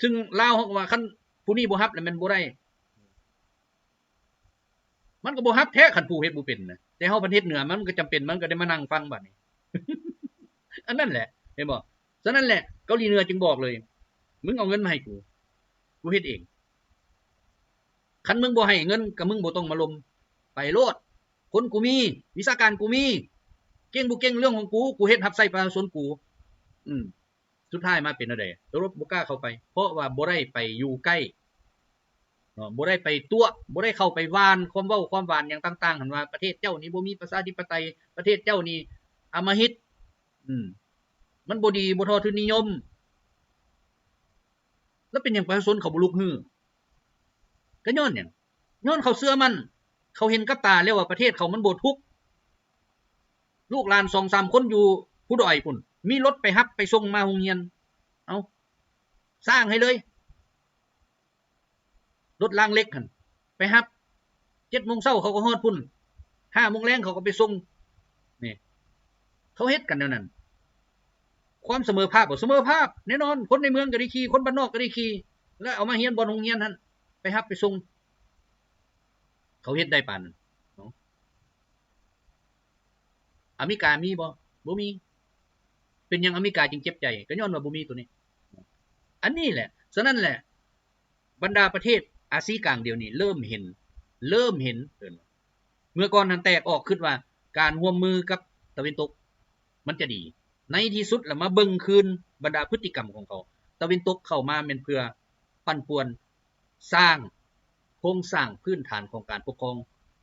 ซึ่งลาวเฮาก็ว่าคันผู้นี้บ่รับแล้วมันบ่ได้มันก็บ่รับแท้คันผู้เฮ็ดบ่เป็นนะแต่เฮาประเทศเหนือมันก็จำเป็นมันก็ได้มานั่งฟังบัดนี้ อันนั้นแหละเห็นบ่ฉะนั้นแหละเกาหลีเหนือจึงบอกเลยมึงเอาเงินมาให้กูเฮ็ดเองคันมึงบ่ให้เงินก็มึงบ่ต้องมาลมไปโลดคนกูมีวิชาการกูมีเก่งบ่เก่งเรื่องของกูเฮ็ดรับใช้ประชาชนกูสุดท้ายมาเป็นจังได๋ตำรวจบ่กล้าเข้าไปเพราะว่าบ่ได้ไปอยู่ใกล้บ่ได้ไปตัวบ่ได้เข้าไปวานความเว้าความหวานหยังต่างๆหั่นว่าประเทศเจ้านี่บ่มีประชาธิปไตยประเทศเจ้านี่อำมหิตมันบ่ดีบ่เท่าทุนนิยมแล้วเป็นหยังประชาชนเขาบ่ลุกฮือก็ย้อนหยังย้อนเขาเชื่อมันเขาเห็นกับตาแล้วว่าประเทศเขามันบ่ทุกข์ลูกหลาน 2-3 คนอยู่ผู้ดอยพุ่นมีรถไปรับไปส่งมาโรงเรียนเอาสร้างให้เลยรถรางเล็กหั่นไปรับ 7:00 นเขาก็ฮอดพุ่น 5:00 นแลงเขาก็ไปส่งนี่เขาเฮ็ดกันแนวนั้นความเสมอภาพบ่เสมอภาพแน่นอนคนในเมืองก็ได้ขี่คนบ้านนอกก็ได้ขี่แล้วเอามาเรียนบ่โรงเรียนหั่นไปรับไปส่งเขาเฮ็ดได้ปานนั้นเนาะอเมริกามีบ่มีเป็นหยังอเมริกาจึงเจ็บใจก็ย้อนว่าบ่มีตัวนี้อันนี้แหละฉะนั้นแหละบรรดาประเทศอาซีกลางเดี๋ยวนี้เริ่มเห็นเมื่อก่อนนั้นแตกออกคิดว่าการร่วมมือกับตะวันตกมันจะดีในที่สุดแล้วมาเบิ่งคืนบรรดาพฤติกรรมของเขาตะวันตกเข้ามาแม่นเพื่อปั่นป่วนสร้างโครงสร้างพื้นฐานของการปกครอง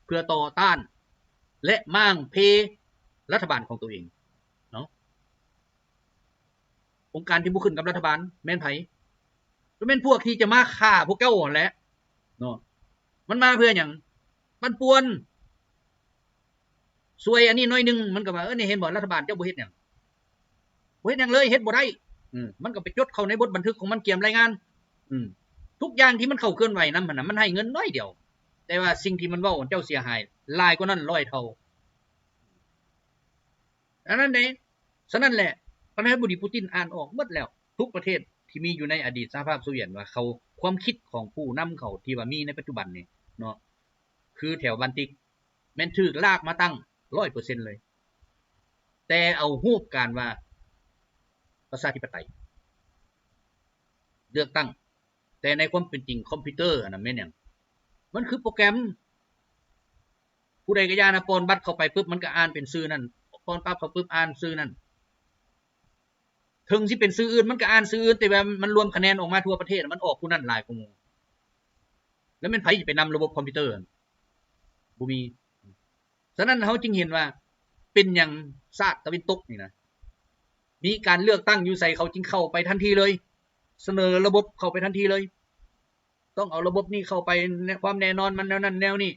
เพื่อต่อต้านและม้างเพรัฐบาลของตัวเองเนาะองค์การที่บ่ขึ้นกับรัฐบาลแม่นไผก็แม่นพวกที่จะมาฆ่าพวกเจ้านั่นแหละเนาะมันมาเพื่อหยังปั่นป่วนซวยอันนี้น้อยนึงมันก็ว่านี่เห็นบ่รัฐบาลเจ้าบ่เฮ็ดหยังบ่เฮ็ดหยังเลยเฮ็ดบ่ได้มันก็ไปจดเข้าในบทบันทึกของมันเกียมรายงานทุกอย่างที่มันเข้าเคลื่อนไหวนำหั่นน่ะมันให้เงินน้อยเดียวแต่ว่าสิ่งที่มันเว้าเจ้าเสียหายหลายกว่านั้น100เท่าอันนั้นเด้ฉะนั้นแหละประธานาธิบดีปูตินอ่านออกหมดแล้วทุกประเทศที่มีอยู่ในอดีตสหภาพโซเวียตว่าเขาความคิดของผู้นำเขาที่ว่ามีในปัจจุบันนี่เนาะคือแถวบัลติกแม่นถูกลากมาตั้ง 100% เลยแต่เอารูปการว่าประชาธิปไตยเลือกตั้งแต่ในความเป็นจริงคอมพิวเตอร์อันนั้นแม่นหยังมันคือโปรแกรมผู้ใดก็ย่านะปอนบัตรเข้าไปปึ๊บมันก็อ่านเป็นชื่อนั้นปอนปั๊บเข้าปึ๊บอ่านชื่อนั้นถึงสิเป็นชื่ออื่นมันก็อ่านชื่ออื่นแต่ว่ามันรวมคะแนนออกมาทั่วประเทศมันออกผู้นั้นหลายกว่าหมู่แล้วมันไผสิไปนำระบบคอมพิวเตอร์บ่มีฉะนั้นเฮาจึงเห็นว่าเป็นหยังชาติตะวันตกนี่นะมีการเลือกตั้งอยู่ไสเขาจึงเข้าไปทันทีเลยเสนอระบบเข้าไปทันทีเลยต้องเอาระบบนี้เข้าไปความแน่นอนมันแนวนั้นแนวนี้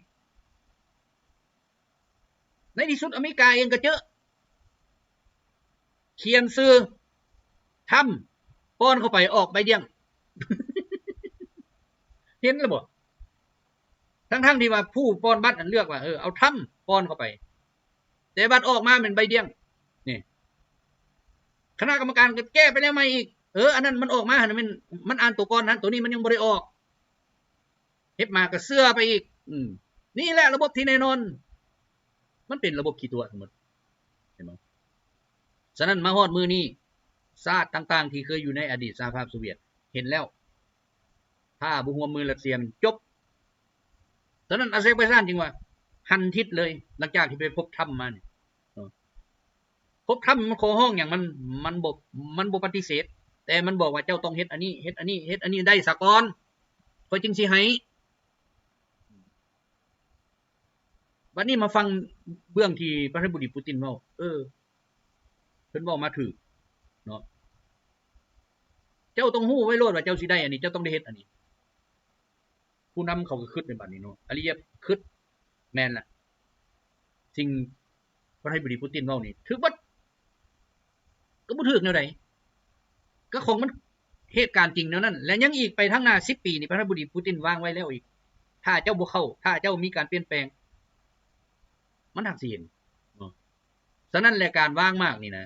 ในที่สุดอเมริกาเองก็เจอเขียนชื่อทำป้อนเข้าไปออกใบเดียง เห็นแล้วบ่ทั้งที่ว่าผู้ป้อนบัตรอันเลือกว่าเอาทำป้อนเข้าไปแต่บัตรออกมาเป็นใบเดียงนี่คณะกรรมการก็แก้ไปแล้วใหม่อีกอันนั้นมันออกมาหั่นมันอ่านตัวก่อนนั้นตัวนี้มันยังบ่ได้ออกเฮ็ดมาก็เสื้อไปอีกนี่แหละระบบที่แน่นอนมันเป็นระบบขี้ตัวทั้งหมดเห็นบ่ฉะนั้นมาฮอดมื้อนี้ ชาติต่างๆที่เคยอยู่ในอดีตสหภาพโซเวียตเห็นแล้วถ้าบ่ร่วมมือรัสเซียมันจบฉะนั้นอาเซอร์ไบจานจึงว่าหันทิศเลยหลังจากที่ไปพบถ้ำมาพบถ้ำมันขอห้องอย่างมันบ่ปฏิเสธแต่มันบอกว่าเจ้าต้องเฮ็ดอันนี้เฮ็ดอันนี้เฮ็ดอันนี้ได้ซะก่อนค่อยจึงสิให้บัดนี้มาฟังเบื้องที่ประธานาธิบดีปูตินเว้าเพิ่นเว้ามาถูกเนาะเจ้าต้องฮู้ไว้โลดว่าเจ้าสิได้อันนี้เจ้าต้องได้เฮ็ดอันนี้ผู้นำเขาก็คิดในบัดนี้เนาะอาลีเยฟคิดแม่นล่ะสิ่งประธานาธิบดีปูตินเว้านี่ถูกบ่ก็บ่ถูกแนวใดก็ของมันเหตุการณ์จริงแนวนั้นและยังอีกไปทางหน้า10ปีนี่ประธานาธิบดีปูตินวางไว้แล้วอีกถ้าเจ้าบ่เข้าถ้าเจ้ามีการเปลี่ยนแปลงมันหักสิเห็นเนาะฉะนั้นแหละการวางมากนี่นะ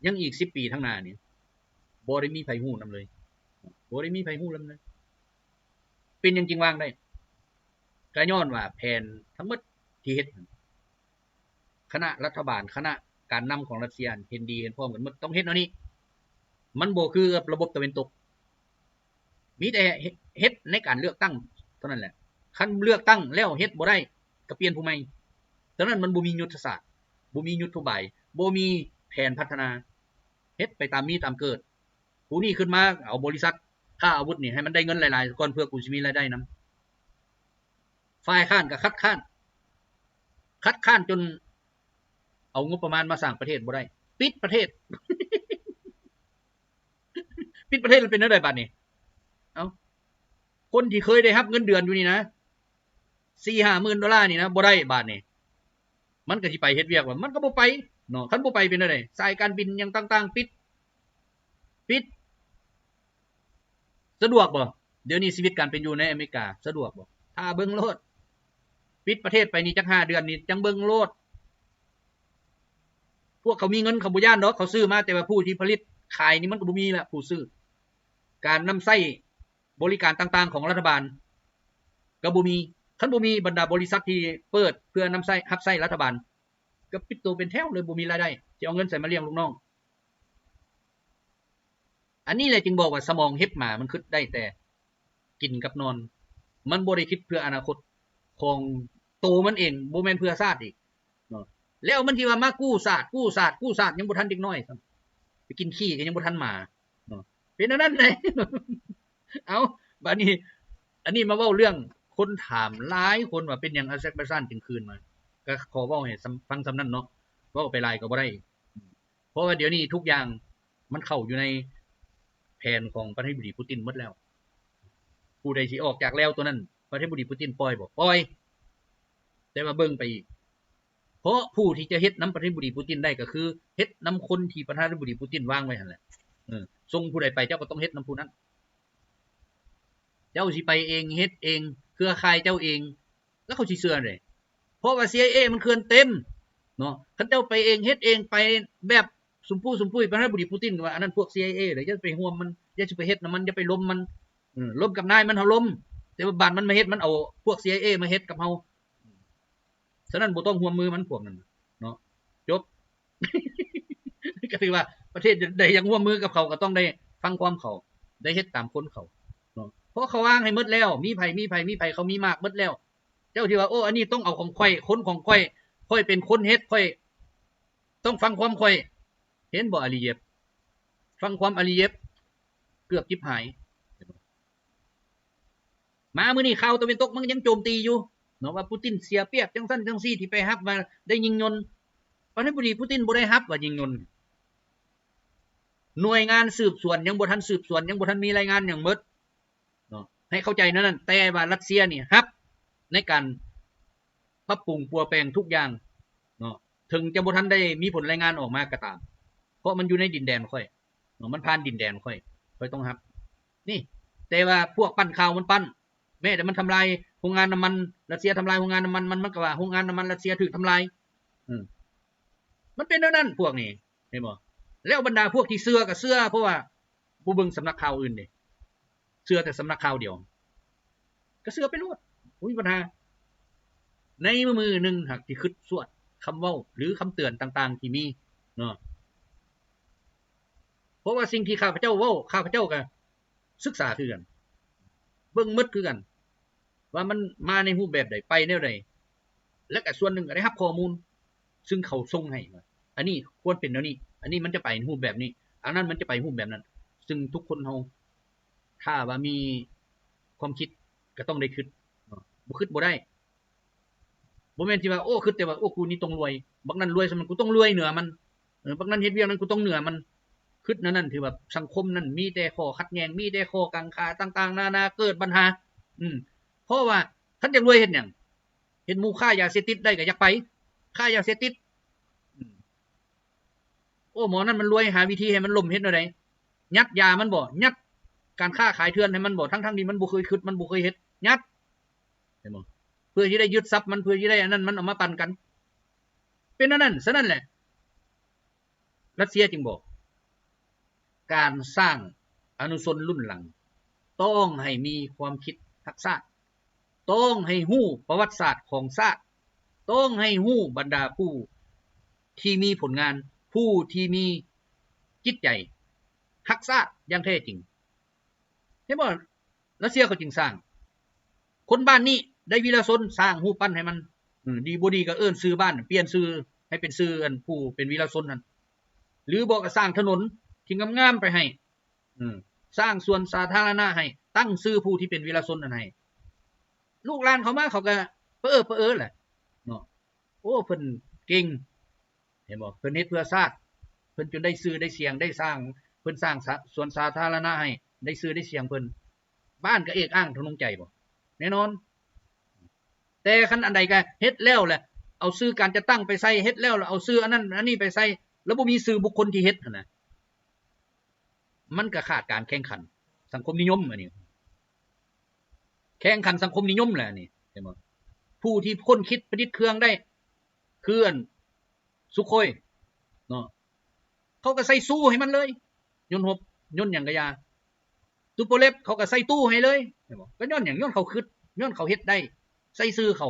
ยังอีก10ปีข้างหน้านี่บ่ได้มีไผฮู้นำเลยบ่ได้มีไผฮู้นำเลยเป็นหยังจริงวางได้ก็ย้อนว่าแผนทั้งหมดที่เฮ็ดคณะรัฐบาลคณะการนำของรัสเซียเห็นดีเห็นพร้อมกันหมดต้องเฮ็ดแนวนี้มันบ่คือกับระบบตะวันตกมีแต่เฮ็ดในการเลือกตั้งเท่านั้นแหละคันเลือกตั้งแล้วเฮ็ดบ่ได้ก็เปลี่ยนผู้ใหม่ฉะนั้นมันบ่มียุทธศาสตร์บ่มียุทธบายบ่มีแผนพัฒนาเฮ็ดไปตามมีตามเกิดผู้นี้ขึ้นมาเอาบริษัทค่าอาวุธนี่ให้มันได้เงินหลายๆก่อนเพื่อกูสิมีรายได้นำฝ่ายค้านก็คัดค้านจนเอางบประมาณมาสร้างประเทศบ่ได้ปิดประเทศ ปิดประเทศมันเป็นจังได๋บัดนี้เอ้าคนที่เคยได้รับเงินเดือนอยู่นี่นะ 4-5 หมื่นดอลลาร์นี่นะบ่ได้บาดนี้มันก็สิไปเฮ็ดเวียกว่ามันก็บ่ไปเนาะคันบ่ไปเป็นจังได๋สายการบินหยังต่างๆปิดสะดวกบ่เดี๋ยวนี้ชีวิตการเป็นอยู่ในอเมริกาสะดวกบ่ถ้าเบิ่งโลดปิดประเทศไปนี่จัก5เดือนนี่จังเบิ่งโลดพวกเขามีเงินเขาบ่ย้านดอกเขาซื้อมาแต่ว่าผู้ที่ผลิตขายนี่มันก็บ่มีละผู้ซื้อการนำใช้บริการต่างๆของรัฐบาลก็บ่มีคันบ่มีบรรดาบริษัทที่เปิดเพื่อนำใช้รับใช้รัฐบาลก็ปิดตัวเป็นแถวเลยบ่มีรายได้สิเอาเงินใส่มาเลี้ยงลูกน้องอันนี้แหละจึงบอกว่าสมองเฮ็ดมามันคิดได้แต่กินกับนอนมันบ่ได้คิดเพื่ออนาคตของตัวมันเองบ่แม่นเพื่อชาติอีกเนาะแล้วมันสิว่ามากู้ชาติยังบ่ทันเด็กน้อยไปกินขี้ก็ยังบ่ทันหมาเนาะเป็นอันนั้นเลย เอาบัดนี้อันนี้มาเว้าเรื่องคนถามหลายคนว่าเป็นหยังอาเซอร์ไบจานจึงคืนมาก็ขอเว้าให้ฟังซำนั้นเนาะเว้าไปหลายก็บ่ได้เพราะว่าเดี๋ยวนี้ทุกอย่างมันเข้าอยู่ในแผนของประธานาธิบดีปูตินหมดแล้วผู้ใดสิออกจากแล้วตัวนั้นประธานาธิบดีปูตินปล่อยบ่ปล่อยแต่ว่าเบิ่งไปอีกเพราะผู้ที่จะเฮ็ดนำประธานาธิบดีปูตินได้ก็คือเฮ็ดนำคนที่ประธานาธิบดีปูตินวางไว้หั่นแหละส่งผู้ใดไปเจ้าก็ต้องเฮ็ดนำผู้นั้นเจ้าสิไปเองเฮ็ดเองเครือข่ายเจ้าเองแล้วเขาสิเชื่อได้เพราะว่า CIA มันเคลื่อนเต็มเนาะคันเจ้าไปเองเฮ็ดเองไปแบบสุมปุ้ยประธานาธิบดีปูตินว่าอันนั้นพวก CIA เด้อย่าไปร่วมมันอย่าสิไปเฮ็ดนำมันอย่าไปล้มมันล้มกับนายมันเฮาล้มแต่ว่าบ้านมันมาเฮ็ดมันเอาพวก CIA มาเฮ็ดกับเฮาฉะนั้นบ่ต้องร่วมมือมันพวกนั้นเนาะจบ ก็ถือว่าประเทศใดอยากร่วมมือกับเขาก็ต้องได้ฟังความเขาได้เฮ็ดตามคนเขาเนาะเพราะเขาวางให้หมดแล้วมีไผเขามีมากหมดแล้วเจ้าที่ว่าโอ้อันนี้ต้องเอาของข่อยคนของข่อยเป็นคนเฮ็ดข่อยต้องฟังความข่อยเห็นบ่อาลีเยฟฟังความอาลีเยฟเกือบจิบหายมามื้อนี้ข่าวตะวันตกมันยังโจมตีอยู่เนาะว่าปูตินเสียเปรียบจังซั่นจังซี่ที่ไปรับมาได้ยิงยนต์ประธานาธิบดีปูตินบ่ได้รับว่ายิงยนต์หน่วยงานสืบสวนยังบ่ทันสืบสวนยังบ่ทันมีรายงานหยังหมดเนาะให้เข้าใจนั่นแต่ว่ารัสเซียนี่รับในการปรับปรุงปัวแปลงทุกอย่างเนาะถึงจะบ่ทันได้มีผลรายงานออกมาก็ตามเพราะมันอยู่ในดินแดนค่อยเนาะมันผ่านดินแดนค่อยต้องรับนี่แต่ว่าพวกปั้นข่าวมันปั้นแม้แต่มันทำลายโรงงานน้ำมันรัสเซียทำลายโรงงานน้ำมันมันก็ว่าโรงงานน้ำมันรัสเซียถูกทำลายมันเป็นเท่านั้นพวกนี้เห็นบ่แล้วบรรดาพวกที่เชื่อก็เชื่อเพราะว่าบ่เบิ่งสำนักข่าวอื่นนี่เชื่อแต่สำนักข่าวเดียวก็เชื่อไปโลดบ่มีปัญหาในมือนึงหากที่คิดสวดคำเว้าหรือคำเตือนต่างๆที่มีเนาะ ราะว่าสิ่งที่ข้าพเจ้าเว้าข้าพเจ้าก็ศึกษาคือกันเบิ่งหมดคือกันว่ามันมาในรูปแบบใดไปแนวใดและก็ส่วนหนึ่งก็ได้รับข้อมูลซึ่งเขาส่งให้อันนี้ควรเป็นแนวนี้อันนี้มันจะไปรูปแบบนี้อันนั้นมันจะไปรูปแบบนั้นซึ่งทุกคนเฮาถ้าว่ามีความคิดก็ต้องได้คิดบ่คิดบ่ได้บ่แม่นที่ว่าโอ้คิดแต่ว่าโอ้กูนี่ต้องรวยบักนั้นรวยซะมันกูต้องรวยเหนือมันบักนั้นเฮ็ดเวียกนั้นกูต้องเหนือมันคิดนั้นถือแบบสังคมนั้นมีแต่ข้อขัดแย้งมีแต่ข้อกังขาต่างๆนานาเกิดปัญหาเพราะว่าท่านอยากรวยเฮ็ดหยังเห็นหมู่ค้ายาเสพติดได้ก็อยากไปค้ายาเสพติดโอ้หมอนั้นมันรวยหาวิธีให้มันล่มเฮ็ดแนวใดยัดยามันบ่ยัดการค้าขายเถื่อนให้มันบ่ทั้งๆที่มันบ่เคยคิดมันบ่เคยเฮ็ดยัดเห็นบ่เพื่อที่ได้ยึดทรัพย์มันเพื่อที่ได้อันนั้นมันเอามาปั่นกันเป็นอันนั้นซะนั่นแหละรัสเซียจึงบอกการสร้างอนุชนรุ่นหลังต้องให้มีความคิดทักษะต้องให้ฮู้ประวัติศาสตร์ของชาติต้องให้ฮู้บรรดาผู้ที่มีผลงานผู้ที่มีจิตใจทักษะอย่างแท้จริงเห็นบ่รัสเซียเขาจึงสร้างคนบ้านนี้ได้วีรชนสร้างรูปปั้นให้มันดีบ่ดีก็เอิ้นชื่อบ้านเปลี่ยนชื่อให้เป็นชื่ออันผู้เป็นวีรชนนั่นหรือบ่ก็สร้างถนนที่งามๆไปให้สร้างสวนสาธารณะให้ตั้งชื่อผู้ที่เป็นวีรชนนั่นให้ลูกหลานเขามาเขาก็เพ้อแหละเนาะโอ้เพิ่นเก่งเห็นบ่เพิ่นเฮ็ดเพื่อชาติเพิ่นจนได้ชื่อได้เสียงได้สร้างเพิ่นสร้างสวนสาธารณะให้ได้ชื่อได้เสียงเพิ่นบ้านก็เอกอ้างทะนงใจบ่แน่นอนแต่คันอันใดก็เฮ็ดแล้วแหละเอาชื่อการจะตั้งไปใส่เฮ็ดแล้วเอาชื่ออันนั้นอันนี้ไปใส่แล้วบ่มีชื่อบุคคลที่เฮ็ดนั่นน่ะมันก็ขาดการแข่งขันสังคมนิยมอันนี้แข่งขันสังคมนิยมแหละนี่เห็นบ่ผู้ที่ค้นคิดประดิษฐ์เครื่องได้คืออันสุโคยเนาะเขาก็ใส่สู้ให้มันเลยยนต์หบยนต์หยังก็ยาตุโปเลฟเขาก็ใส่ตู้ให้เลยเห็นบ่ก็ย้อนหยังย้อนเขาคิดย้อนเขาเฮ็ดได้ใส่ชื่อเขา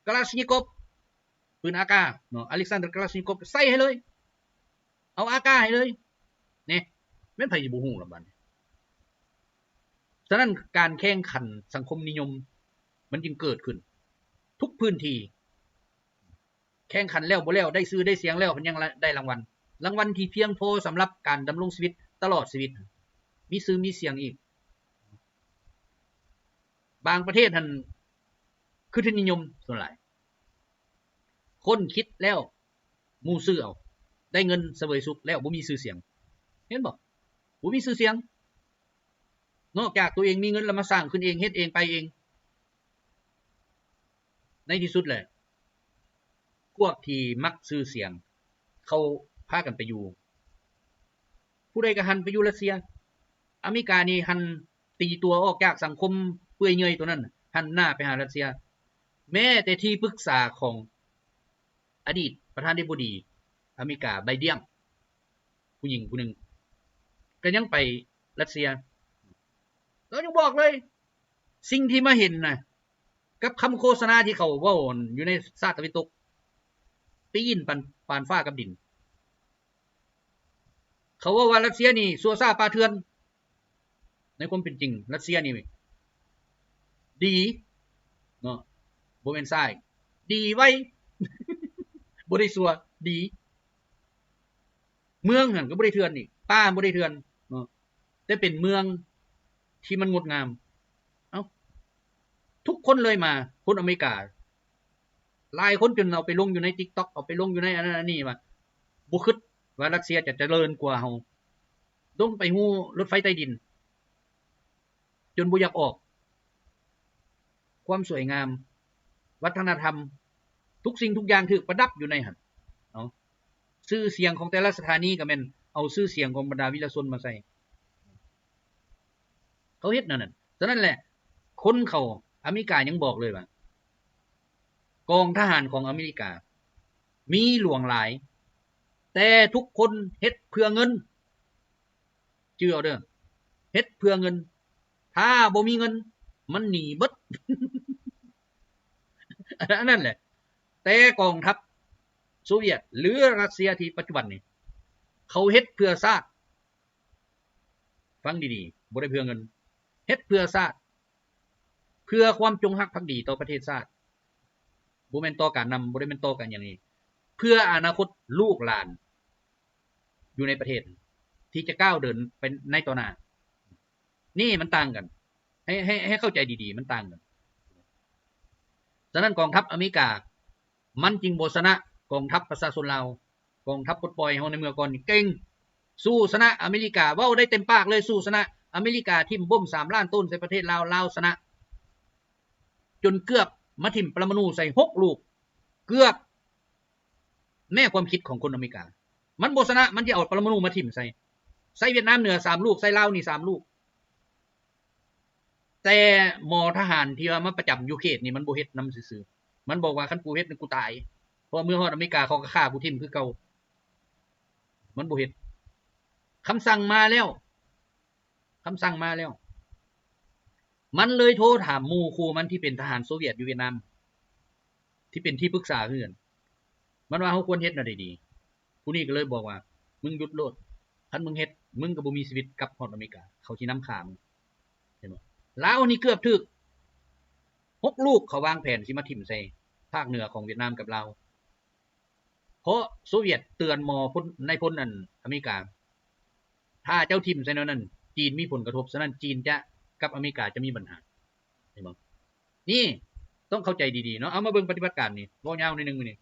กาลาชนิกอฟปืนอากาเนาะอเล็กซานเดอร์กาลาชนิกอฟใส่ให้เลยเอาอากาให้เลยนี่แม่นไผสิบ่ฮู้ล่ะบัดนี้ฉะนั้นการแข่งขันสังคมนิยมมันจึงเกิดขึ้นทุกพื้นที่แข่งขันแล้วบ่แล้วได้ชื่อได้เสียงแล้วเพิ่นยังได้รางวัลที่เพียงพอสำหรับการดำรงชีวิตตลอดชีวิตมีชื่อมีเสียงอีกบางประเทศท่านคือทุนนิยมส่วนหลายคนคิดแล้วหมู่ซื้อเอาได้เงินเสวยสุขแล้วบ่มีชื่อเสียงเห็นบ่บ่มีชื่อเสียงนอกจากตัวเองมีเงินแล้วมาสร้างขึ้นเองเฮ็ดเองไปเองในที่สุดแหละพวกที่มักชื่อเสียงเขาพากันไปอยู่ผู้ใดก็หันไปอยู่รัสเซียอเมริกานี่หันตีตัวออกจากสังคมเปื่อยเนื่อยตัวนั้นหันหน้าไปหารัสเซียแม้แต่ที่ปรึกษาของอดีตประธานาธิบดีอเมริกาไบเดนผู้หญิงผู้หนึ่งก็ยังไปรัสเซียเรายังบอกเลยสิ่งที่มาเห็นนะกับคำโฆษณาที่เขาเว้าอยู่ในชาติตะวันตกตีนปานฟ้ากับดินเขาว่ารัสเซียนี่ซัวซ่าปาเถื่อนในความเป็นจริงรัสเซียนี่ดีเนาะบ่แม่นซ้ายดีไว้บ่ได้ซัวดีเมืองนั่นก็บ่ได้เถื่อนนี่ป่าบ่ได้เถื่อนเนาะแต่เป็นเมืองที่มันงดงามเอ้าทุกคนเลยมาคนอเมริกาหลายคนจนเอาไปลงอยู่ใน TikTok เอาไปลงอยู่ในอันนั้นอันนี้ว่าบ่คิดว่ารัสเซียจะเจริญกว่าเฮาลงไปฮู้รถไฟใต้ดินจนบ่อยากออกความสวยงามวัฒนธรรมทุกสิ่งทุกอย่างถูกประดับอยู่ในหั่นเนาะชื่อเสียงของแต่ละสถานีก็แม่นเอาชื่อเสียงของบรรดาวีรชนมาใส่เขาเฮ็ดนั่นน่ะฉะนั้นแหละคนเขาอเมริกายังบอกเลยว่ากองทหารของอเมริกามีหลวงหลายแต่ทุกคนเฮ็ดเพื่อเงินชื่อเอาเด้อเฮ็ดเพื่อเงินถ้าบ่มีเงินมันหนีเบิด อันนั้นแหละแต่กองทัพโซเวียตหรือรัสเซียที่ปัจจุบันนี้เขาเฮ็ดเพื่อชาติ ฟังดีๆบ่ได้เพื่อเงินเฮ็ดเพื่อชาติเพื่อความจงรักภักดีต่อประเทศชาติบ่แม่นต่อการนำบ่ได้แม่นต่อกันอย่างนี้เพื่ออนาคตลูกหลานอยู่ในประเทศที่จะก้าวเดินเป็นในต่อหน้านี่มันต่างกันให้เข้าใจดีๆมันต่างกันฉะนั้นกองทัพอเมริกามันจึงบ่ชนะกองทัพประชาชนลาวกองทัพปลดปล่อยเฮาในเมื่อก่อนเก่งสู้ชนะอเมริกาเว้าได้เต็มปากเลยสู้ชนะอเมริกาทิ่มบ่ม3ล้านต้นใส่ประเทศลาวลาวชนะจนเกือบมาทิ่มปรมาณูใส่6ลูกเกือบแม่ความคิดของคนอเมริกามันบ่ชนะมันจะเอาปรมาณูมาทิ่มใส่เวียดนามเหนือ3ลูกใส่ลาวนี่3ลูกแต่หมอทหารที่ว่ามาประจำอยู่เขตนี่มันบ่เฮ็ดนำซื่อๆมันบอกว่าคันกูเฮ็ดกูตายเพราะเมื่อฮอดอเมริกาเขาก็ฆ่ากูทิ่มคือเก่ามันบ่เฮ็ดคำสั่งมาแล้วมันเลยโทรถามหมู่ครูมันที่เป็นทหารโซเวียตอยู่เวียดนามที่เป็นที่ปรึกษาเฮือนมันว่าเฮาควรเฮ็ดน่ะได้ดีผู้นี้ก็เลยบอกว่ามึงหยุดโลดคันมึงเฮ็ดมึงก็บ่มีชีวิตกลับฮอดอเมริกาเขาสินำฆ่ามึงเห็นบ่ลาวนี่เกือบถึก6ลูกเขาวางแผนสิมาทิ่มใส่ภาคเหนือของเวียดนามกับลาวเพราะโซเวียตเตือนหมอพลนายพลนั่นอเมริกาถ้าเจ้าทิ่มใส่นั้นจีนมีผลกระทบฉะนั้นจีนจะกับอเมริกาจะมีปัญหาเห็นบ่นี่ต้องเข้าใจดีๆเนาะเอามาเบิ่งปฏิบัติการนี่เว้ายาวนิดนึงมื้อนี้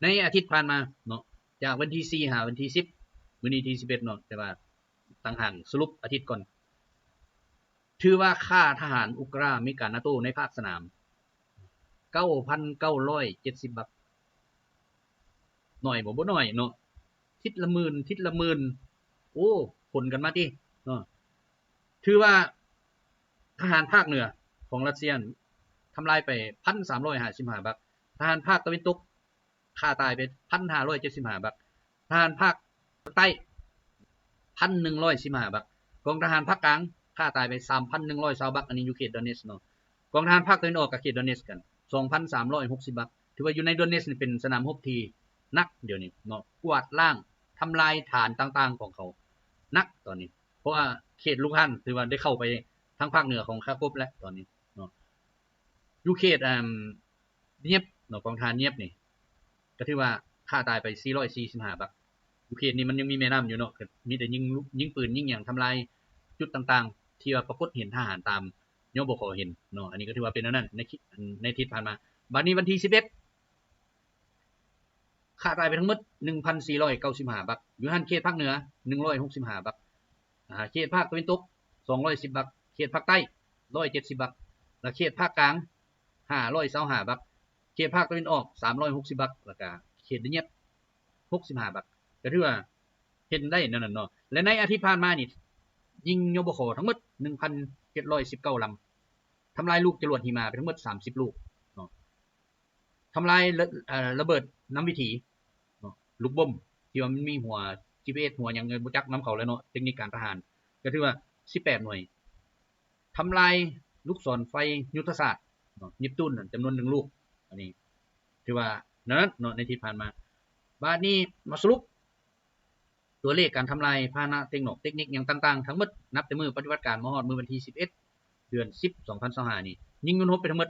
ในอาทิตย์ผ่านมาเนาะจากวันที่4หาวันที่10มื้อนี้ที่11เนาะแต่ว่าต่างหากสรุปอาทิตย์ก่อนถือว่าค่าทหารอุกราอเมริกา NATO ในภาคสนาม 9,970 บาทหน่อยบ่น้อยเนาะทิศละหมื่นโอ้ผลกันมาติเนาะถือว่าทหารภาคเหนือของรัสเซียทำลายไป 1,355 บาททหารภาคตะวันตกฆ่าตายไป 1,575 บาททหารภาคใต้ 1,115 บาทกองทหารภาคกลางฆ่าตายไป 3,120 บาทอันนี้อยู่เขตดอนเนสเนาะกองทหารภาคตะวันออกกับเขตดอนเนสกัน 2,360 บาทถือว่าอยู่ในดอนเนสนี่เป็นสนามรบที่นักเดี๋ยวนี้เนาะกวาดล้างทำลายฐานต่างๆของเขานักตอนนี้เพราะว่าเขตลูกฮั่นถือว่าได้เข้าไปทางภาคเหนือของคาโคฟแล้วตอนนี้เนาะอยู่เขตเนียบเนาะกองทหารเนียบนี่ก็ถือว่าฆ่าตายไป445 บาทอยู่เขตนี้มันยังมีแม่น้ำอยู่เนาะมีแต่ยิงปืนยิงหยังทำลายจุดต่างๆที่ว่าปรากฏเห็นทหารตามยบขเห็นเนาะอันนี้ก็ถือว่าเป็นนั่นในทิศผ่านมาบัดนี้วันที่11ค่าตายไปทั้งหมด 1,495 บาทอยู่หั่นเขตภาคเหนือ165 บาทเขตภาคตะวันตก210 บาทเขตภาคใต้170 บาทและเขตภาคกลาง525 บาทเขตภาคตะวันออก360 บาทแล้วก็เขตเนียบ65 บาทก็ถือว่าเห็นได้นั่นน่ะเนาะและในอาทิตย์ผ่านมานี่ยิงยบขทั้งหมด 1,719 ลำทำลายลูกจรวดหิมะไปทั้งหมด30ลูกเนาะทำลายระเบิดน้ำวิถีเนาะลูกบ่มที่ว่ามันมีหัว GPS หัวอย่างเงินบ่จักน้ำเขาแล้วเนาะเทคนิคการทหารก็ถือว่า18หน่วยทำลายลูกศรไฟยุทธศาสตร์เนาะยิปตุนจำนวน1ลูกอันนี้ถือว่านั้นเนาะในที่ผ่านมาบัดนี้มาสรุปตัวเลขการทำลายพาหนะเทคนิคอย่างต่างๆทั้งหมดนับแต่มื้อปฏิบัติการมาฮอดมื้อวันที่11เดือน10 2025นี่ยิงยนต์รบไปทั้งหมด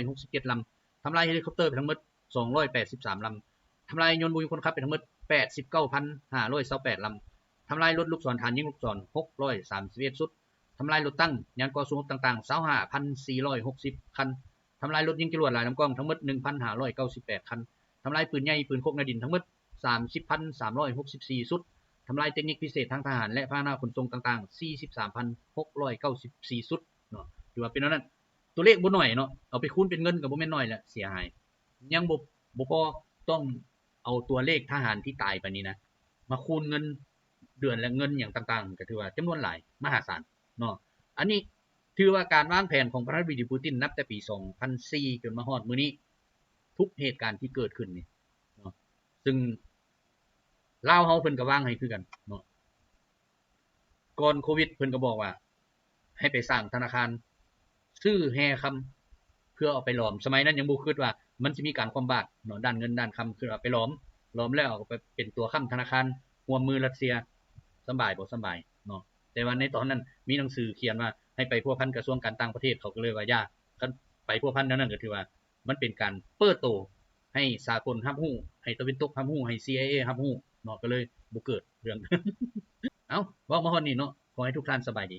667ลำทำลายเฮลิคอปเตอร์ไปทั้งหมด283ลำทำลายยนต์บุยคนขับไปทั้งหมด 89,528 ลำทำลายรถลูกศรฐานยิงลูกศร631ชุดทำลายรถตั้งยานก่อสู้รบต่างๆ 25,460 คันทำลายรถยิงจรวดหลายลำกล้องทั้งหมด 1,598 คันทำลายปืนใหญ่ปืนพกในดินทั้งหมด 30,364 ชุดทำลายเทคนิคพิเศษทางทหารและพาหนะขนส่งต่างๆ 43,694 ชุดเนาะถือว่าเป็นนั้นตัวเลขบ่น้อยเนาะเอาไปคูณเป็นเงินก็บ่แม่นน้อยแหละเสียหายยังบ่พอต้องเอาตัวเลขทหารที่ตายไปนี้นะมาคูณเงินเดือนและเงินอย่างต่างๆก็ถือว่าจำนวนหลายมหาศาลเนาะอันนี้ถือว่าการวางแผนของประธานาธิบดีปูตินนับแต่ปี2004จนมาฮอดมื้อนี้ทุกเหตุการณ์ที่เกิดขึ้นนี่เนาะซึ่งลาวเฮาเพิ่นก็วางให้คือกันเนาะก่อนโควิดเพิ่นก็บอกว่าให้ไปสร้างธนาคารซื้อแห่คำเพื่อเอาไปหลอมสมัยนั้นยังบ่คิดว่ามันสิมีการคว่ำบาตรเนาะด้านเงินด้านคำคือเอาไปหลอมแล้วเอาไปเป็นตัวค้ำธนาคารร่วมมือรัสเซียสบายบ่สบายเนาะ แต่ว่าในตอนนั้นมีหนังสือเขียนว่าให้ไปพัวพันกระทรวงการต่างประเทศเขาก็เลยว่าอย่าคันไปพัวพันนั้นก็ถือว่ามันเป็นการเปิดโตให้สากลรับรู้ให้ตะวันตกรับรู้ให้ CIA รับรู้เนาะก็เลยบ่เกิดเรื่อง เอ้าเว้ามาฮอดนี้เนาะขอให้ทุกท่านสบายดี